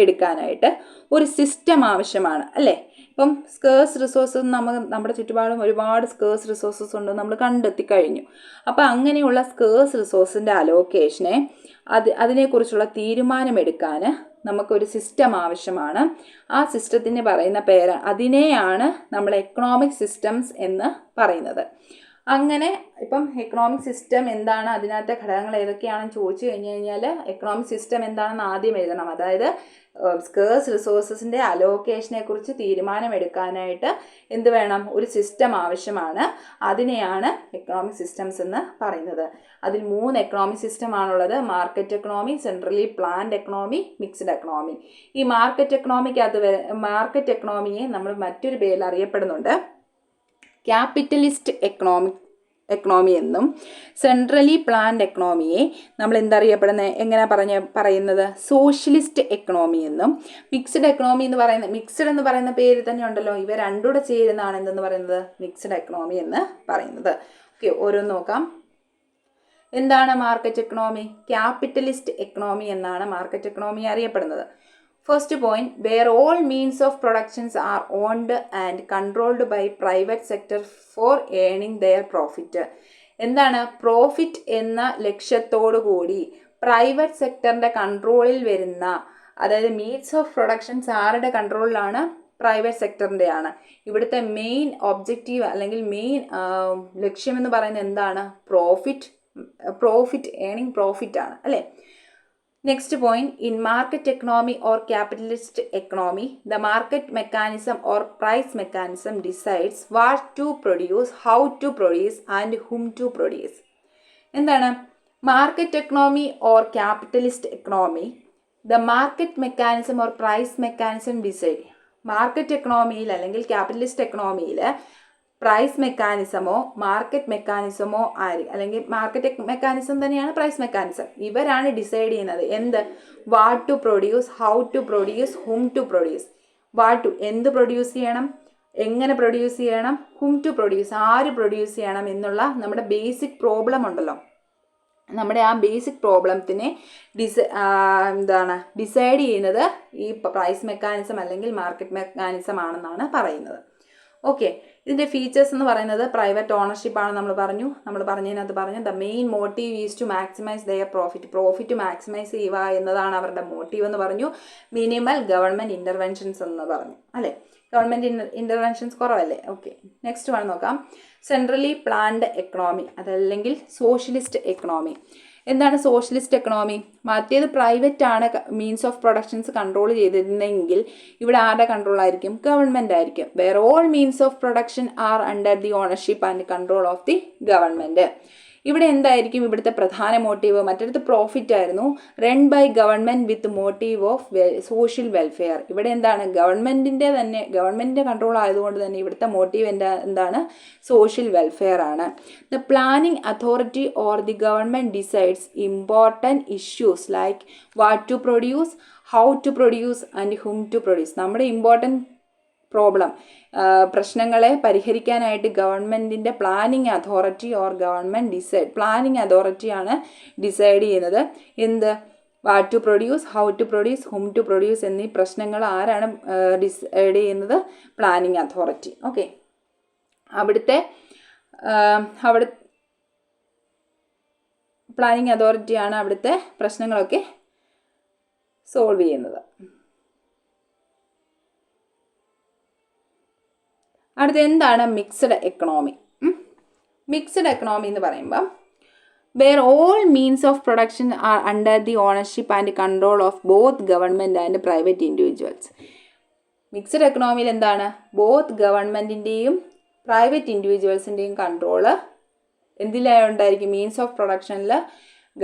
A: എടുക്കാനായിട്ട് ഒരു സിസ്റ്റം ആവശ്യമാണ് അല്ലേ. ഇപ്പം സ്കേഴ്സ് റിസോഴ്സസ് നമ്മുടെ ചുറ്റുപാടും ഒരുപാട് സ്കേഴ്സ് റിസോഴ്സസ് ഉണ്ട്, നമ്മൾ കണ്ടെത്തി കഴിഞ്ഞു. അപ്പം അങ്ങനെയുള്ള സ്കേഴ്സ് റിസോഴ്സിൻ്റെ അലോക്കേഷനെ അതിനെക്കുറിച്ചുള്ള തീരുമാനമെടുക്കാൻ നമുക്കൊരു സിസ്റ്റം ആവശ്യമാണ്. ആ സിസ്റ്റത്തിന് പറയുന്ന അതിനെയാണ് നമ്മൾ എക്കണോമിക് സിസ്റ്റംസ് എന്ന് പറയുന്നത്. അങ്ങനെ ഇപ്പം എക്കണോമിക് സിസ്റ്റം എന്താണ്, അതിനകത്തെ ഘടകങ്ങൾ ഏതൊക്കെയാണെന്ന് ചോദിച്ചു കഴിഞ്ഞ് കഴിഞ്ഞാൽ എക്കണോമിക് സിസ്റ്റം എന്താണെന്ന് ആദ്യം എഴുതണം. അതായത് സ്കേഴ്സ് റിസോഴ്സസിൻ്റെ അലോക്കേഷനെ കുറിച്ച് തീരുമാനമെടുക്കാനായിട്ട് എന്ത് വേണം, ഒരു സിസ്റ്റം ആവശ്യമാണ്. അതിനെയാണ് എക്കണോമിക് സിസ്റ്റംസ് എന്ന് പറയുന്നത്. അതിൽ 3 എക്കണോമിക് സിസ്റ്റമാണുള്ളത്: market economy, centrally planned economy, mixed economy. ഈ മാർക്കറ്റ് എക്കണോമിയെ നമ്മൾ മറ്റൊരു പേരിൽ അറിയപ്പെടുന്നുണ്ട് ക്യാപിറ്റലിസ്റ്റ് എക്കണോമി എന്നും, സെൻട്രലി പ്ലാൻഡ് എക്കണോമിയെ നമ്മൾ പറയുന്നത് സോഷ്യലിസ്റ്റ് എക്കണോമി എന്നും, മിക്സ്ഡ് എക്കണോമി എന്ന് പറയുന്ന പേര് തന്നെ ഉണ്ടല്ലോ, ഇവ രണ്ടുകൂടെ ചേരുന്നതാണ് എന്തെന്ന് പറയുന്നത്, മിക്സ്ഡ് എക്കണോമി എന്ന് പറയുന്നത്. ഓക്കെ, ഓരോന്ന് നോക്കാം. എന്താണ് മാർക്കറ്റ് എക്കണോമി? ക്യാപിറ്റലിസ്റ്റ് എക്കണോമി എന്നാണ് മാർക്കറ്റ് എക്കണോമി അറിയപ്പെടുന്നത്. First point, where all means of productions are owned and controlled by private sector for earning their profit. എന്താണ് പ്രോഫിറ്റ് എന്ന ലക്ഷ്യത്തോടു കൂടി പ്രൈവറ്റ് സെക്ടറിൻ്റെ കൺട്രോളിൽ വരുന്ന, അതായത് മീൻസ് ഓഫ് പ്രൊഡക്ഷൻസ് ആരുടെ കൺട്രോളിലാണ്? പ്രൈവറ്റ് സെക്ടറിൻ്റെയാണ്. ഇവിടുത്തെ മെയിൻ ഒബ്ജക്റ്റീവ് അല്ലെങ്കിൽ മെയിൻ ലക്ഷ്യം എന്ന് പറയുന്നത് എന്താണ്? പ്രോഫിറ്റ് ഏണിംഗ് പ്രോഫിറ്റ് ആണ് അല്ലേ. Next point, in market economy or capitalist economy, the market mechanism or price mechanism decides what to produce, how to produce and whom to produce. എന്താണ് market economy or capitalist economy? The market mechanism or price mechanism decide. Market എക്കണോമിയിൽ അല്ലെങ്കിൽ capitalist എക്കണോമിയിൽ price മെക്കാനിസമോ market മെക്കാനിസമോ അല്ലെങ്കിൽ market mechanism തന്നെയാണ് price mechanism. ഇവരാണ് decide ചെയ്യുന്നത് എന്ത്? What to produce, how to produce, whom to produce. എന്ത് പ്രൊഡ്യൂസ് ചെയ്യണം, എങ്ങനെ പ്രൊഡ്യൂസ് ചെയ്യണം, ഹും ടു പ്രൊഡ്യൂസ്, ആര് പ്രൊഡ്യൂസ് ചെയ്യണം എന്നുള്ള നമ്മുടെ ബേസിക് പ്രോബ്ലം ഉണ്ടല്ലോ, നമ്മുടെ ആ ബേസിക് പ്രോബ്ലത്തിനെ ഡിസൈഡ് ചെയ്യുന്നത് ഈ പ്രൈസ് മെക്കാനിസം അല്ലെങ്കിൽ മാർക്കറ്റ് മെക്കാനിസം ആണെന്നാണ് പറയുന്നത്. ഓക്കെ, ഇതിൻ്റെ ഫീച്ചേഴ്സ് എന്ന് പറയുന്നത് പ്രൈവറ്റ് ഓണർഷിപ്പ് ആണ്. നമ്മൾ പറഞ്ഞതിനകത്ത് the main motive is to maximise their profit maximise ചെയ്യുക എന്നതാണ് അവരുടെ മോട്ടീവ് എന്ന് പറഞ്ഞു. മിനിമൽ ഗവൺമെൻറ് ഇൻ്റർവെൻഷൻസ് എന്ന് പറഞ്ഞു അല്ലേ. ഗവൺമെൻറ് ഇൻ്റർവെൻഷൻസ് കുറവല്ലേ. ഓക്കെ, നെക്സ്റ്റ് വൺ നോക്കാം. സെൻട്രലി പ്ലാൻഡ് എക്കണോമി അതല്ലെങ്കിൽ സോഷ്യലിസ്റ്റ് എക്കണോമി. എന്താണ് സോഷ്യലിസ്റ്റ് എക്കണോമി? മറ്റേത് പ്രൈവറ്റ് ആണ് മീൻസ് ഓഫ് പ്രൊഡക്ഷൻസ് കൺട്രോൾ ചെയ്തിരുന്നെങ്കിൽ ഇവിടെ ആരുടെ കൺട്രോൾ ആയിരിക്കും? ഗവൺമെൻറ് ആയിരിക്കും. Where all means of production are under the ownership and control of the government. ഇവിടെ എന്തായിരിക്കും ഇവിടുത്തെ പ്രധാന മോട്ടീവ്? മറ്റടുത്ത് പ്രോഫിറ്റ് ആയിരുന്നു. Run by government with motive of social welfare. ഇവിടെ എന്താണ് ഗവൺമെൻറ്റിൻ്റെ കൺട്രോൾ ആയതുകൊണ്ട് തന്നെ ഇവിടുത്തെ മോട്ടീവ് എന്താണ്? സോഷ്യൽ വെൽഫെയർ ആണ്. The planning authority or the government decides important issues like what to produce, how to produce and whom to produce. നമ്മുടെ important പ്രശ്നങ്ങളെ പരിഹരിക്കാനായിട്ട് ഗവൺമെൻറ്റിൻ്റെ പ്ലാനിംഗ് അതോറിറ്റി ഓർ പ്ലാനിംഗ് അതോറിറ്റിയാണ് ഡിസൈഡ് ചെയ്യുന്നത്. എന്ത്? What to produce, how to produce, whom to produce എന്നീ പ്രശ്നങ്ങൾ ആരാണ് ഡിസൈഡ് ചെയ്യുന്നത്? Planning authority. ഓക്കെ, അവിടെ പ്ലാനിംഗ് അതോറിറ്റിയാണ് അവിടുത്തെ പ്രശ്നങ്ങളൊക്കെ സോൾവ് ചെയ്യുന്നത്. അടുത്ത എന്താണ് മിക്സ്ഡ് എക്കണോമി? മിക്സ്ഡ് എക്കണോമി എന്ന് പറയുമ്പോൾ where all means of production are under the ownership and control of both government and private individuals. Mixed എക്കണോമിയിൽ എന്താണ്? ബോത്ത് ഗവൺമെൻറ്റിൻ്റെയും പ്രൈവറ്റ് ഇൻഡിവിജ്വൽസിൻ്റെയും കൺട്രോള് എന്തിലുണ്ടായിരിക്കും? മീൻസ് ഓഫ് പ്രൊഡക്ഷനിൽ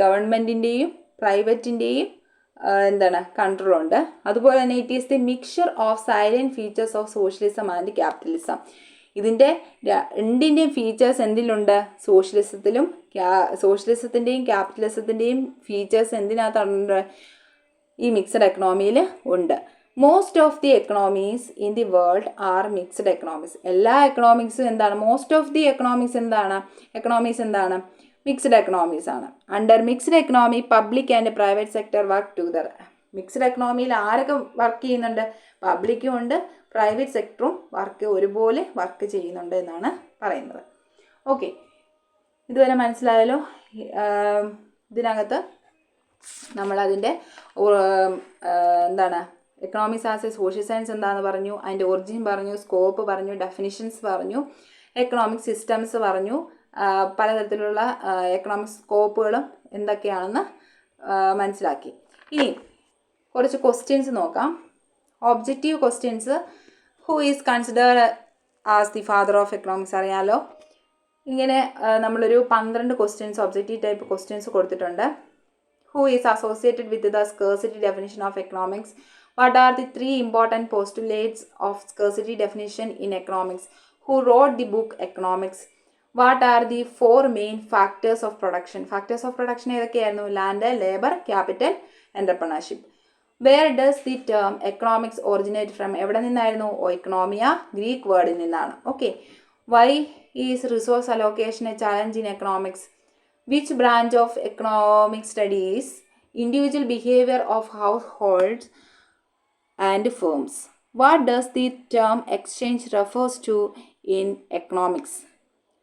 A: ഗവൺമെൻറ്റിൻ്റെയും പ്രൈവറ്റിൻ്റെയും കൺട്രോൾ ഉണ്ട്. അതുപോലെ തന്നെ it is the mixture of salient features of socialism and capitalism. ഇതിൻ്റെ രണ്ടിൻ്റെയും ഫീച്ചേഴ്സ് എന്തിലുണ്ട്? സോഷ്യലിസത്തിൻ്റെയും ക്യാപിറ്റലിസത്തിൻ്റെയും ഫീച്ചേഴ്സ് എന്തിനകത്തുണ്ട്? ഈ മിക്സ്ഡ് എക്കണോമിയിൽ ഉണ്ട്. Most of the economies in the world are mixed economies. എല്ലാ എക്കണോമിക്സും എന്താണ്? മോസ്റ്റ് ഓഫ് ദി എക്കണോമീസ് എന്താണ്? മിക്സ്ഡ് എക്കണോമീസ് ആണ്. Under mixed economy public and private sector work together. Mixed എക്കണോമിയിൽ ആരൊക്കെ വർക്ക് ചെയ്യുന്നുണ്ട്? പബ്ലിക്കും ഉണ്ട്, പ്രൈവറ്റ് സെക്ടറും ഒരുപോലെ വർക്ക് ചെയ്യുന്നുണ്ട് എന്നാണ് പറയുന്നത്. ഓക്കെ, ഇതുവരെ മനസ്സിലായല്ലോ. ഇതിനകത്ത് നമ്മളതിൻ്റെ എന്താണ് economics as a social science എന്താണെന്ന് പറഞ്ഞു, അതിൻ്റെ ഒറിജിൻ പറഞ്ഞു, സ്കോപ്പ് പറഞ്ഞു, ഡെഫിനിഷൻസ് പറഞ്ഞു, എക്കണോമിക് സിസ്റ്റംസ് പറഞ്ഞു, പലതരത്തിലുള്ള എക്കണോമിക് സ്കോപ്പുകളും എന്തൊക്കെയാണെന്ന് മനസ്സിലാക്കി. ഇനി കുറച്ച് ക്വസ്റ്റ്യൻസ് നോക്കാം. Objective questions. Who is considered as the father of economics? അറിയാലോ. ഇങ്ങനെ നമ്മളൊരു 12 ക്വസ്റ്റ്യൻസ് ഒബ്ജക്റ്റീവ് ടൈപ്പ് ക്വസ്റ്റ്യൻസ് കൊടുത്തിട്ടുണ്ട്. Who is associated with the scarcity definition of economics? What are the 3 important postulates of scarcity definition in economics? Who wrote the book Economics? What are the 4 main factors of production? Factors of production ഏതൊക്കെയായിരുന്നു? Land, labor, capital, entrepreneurship. Where does the term economics originate from? എവിടെ നിന്നായിരുന്നു? Oikonomia, Greek word നിന്നാണ്. Okay. Why is resource allocation a challenge in economics? Which branch of economic studies individual behavior of households and firms? What does the term exchange refers to in economics?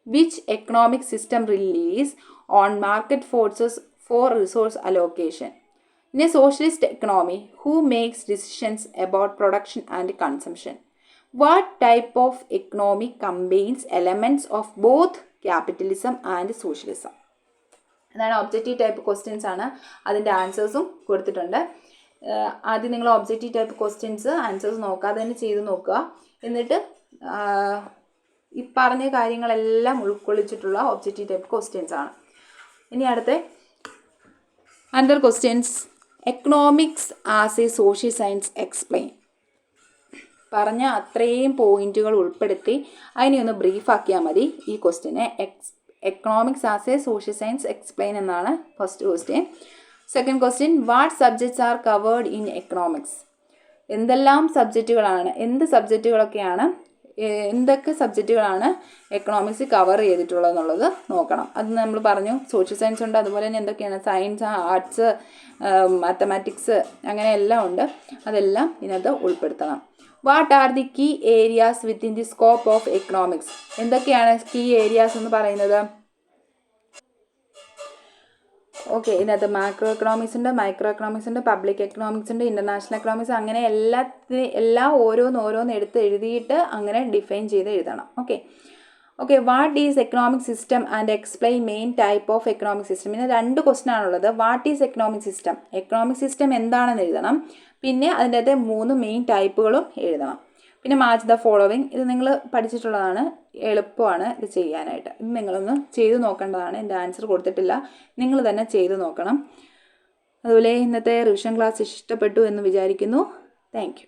A: Which economic system relies on market forces for resource allocation? In a socialist economy, who makes decisions about production and consumption? What type of economy combines elements of both capitalism and socialism? അതാണ് objective type questions ആണ്. അതിൻ്റെ ആൻസേഴ്സും കൊടുത്തിട്ടുണ്ട്. ആദ്യം നിങ്ങൾ objective type questions answers നോക്കാതെ തന്നെ ചെയ്ത് നോക്കുക. എന്നിട്ട് ഈ പറഞ്ഞ കാര്യങ്ങളെല്ലാം ഉൾക്കൊള്ളിച്ചിട്ടുള്ള ഒബ്ജക്റ്റീവ് ടൈപ്പ് ക്വസ്റ്റ്യൻസ് ആണ്. ഇനി അടുത്ത under questions. Economics as a social science explain. പറഞ്ഞ അത്രയും പോയിന്റുകൾ ഉൾപ്പെടുത്തി അതിനെ ഒന്ന് ബ്രീഫാക്കിയാൽ മതി ഈ ക്വസ്റ്റ്യനെ. Economics as a social science explain എന്നാണ് first question. Second question. What subjects are covered in economics? എന്തെല്ലാം സബ്ജക്റ്റുകളാണ്, എന്തൊക്കെ സബ്ജക്റ്റുകളാണ് എക്കണോമിക്സ് കവർ ചെയ്തിട്ടുള്ളതെന്നുള്ളത് നോക്കണം. അത് നമ്മൾ പറഞ്ഞു. സോഷ്യൽ സയൻസ് ഉണ്ട്, അതുപോലെ തന്നെ എന്തൊക്കെയാണ് സയൻസ്, ആർട്സ്, മാത്തമാറ്റിക്സ്, അങ്ങനെ എല്ലാം ഉണ്ട്. അതെല്ലാം ഇതിനകത്ത് ഉൾപ്പെടുത്തണം. What are the key areas within the scope of economics? എന്തൊക്കെയാണ് കീ ഏരിയാസ് എന്ന് പറയുന്നത്? ഓക്കെ, ഇതിനകത്ത് മാക്രോ എക്കണോമിക്സ് ഉണ്ട്, മൈക്രോ എക്കണോമിക്സ് ഉണ്ട്, പബ്ലിക് എക്കണോമിക്സ് ഉണ്ട്, ഇൻ്റർനാഷണൽ എക്കണോമിക്സ്, അങ്ങനെ എല്ലാം ഓരോന്ന് എടുത്ത് എഴുതിയിട്ട് അങ്ങനെ ഡിഫൈൻ ചെയ്ത് എഴുതണം. Okay, what is economic system and explain main type of economic system. പിന്നെ 2 ക്വസ്റ്റ്യൻ ആണുള്ളത്. What is economic system? Economic system എന്താണെന്ന് എഴുതണം. പിന്നെ അതിൻ്റെ അകത്തെ 3 മെയിൻ ടൈപ്പുകളും എഴുതണം. പിന്നെ മാച്ച് ദ ഫോളോവിങ്. ഇത് നിങ്ങൾ പഠിച്ചിട്ടുള്ളതാണ്, എളുപ്പമാണ് ഇത് ചെയ്യാനായിട്ട്. ഇത് നിങ്ങളൊന്ന് ചെയ്ത് നോക്കേണ്ടതാണ്. എൻ്റെ ആൻസർ കൊടുത്തിട്ടില്ല, നിങ്ങൾ തന്നെ ചെയ്ത് നോക്കണം. അതുപോലെ ഇന്നത്തെ റിവിഷൻ ക്ലാസ് ഇഷ്ടപ്പെട്ടു എന്ന് വിചാരിക്കുന്നു. Thank you.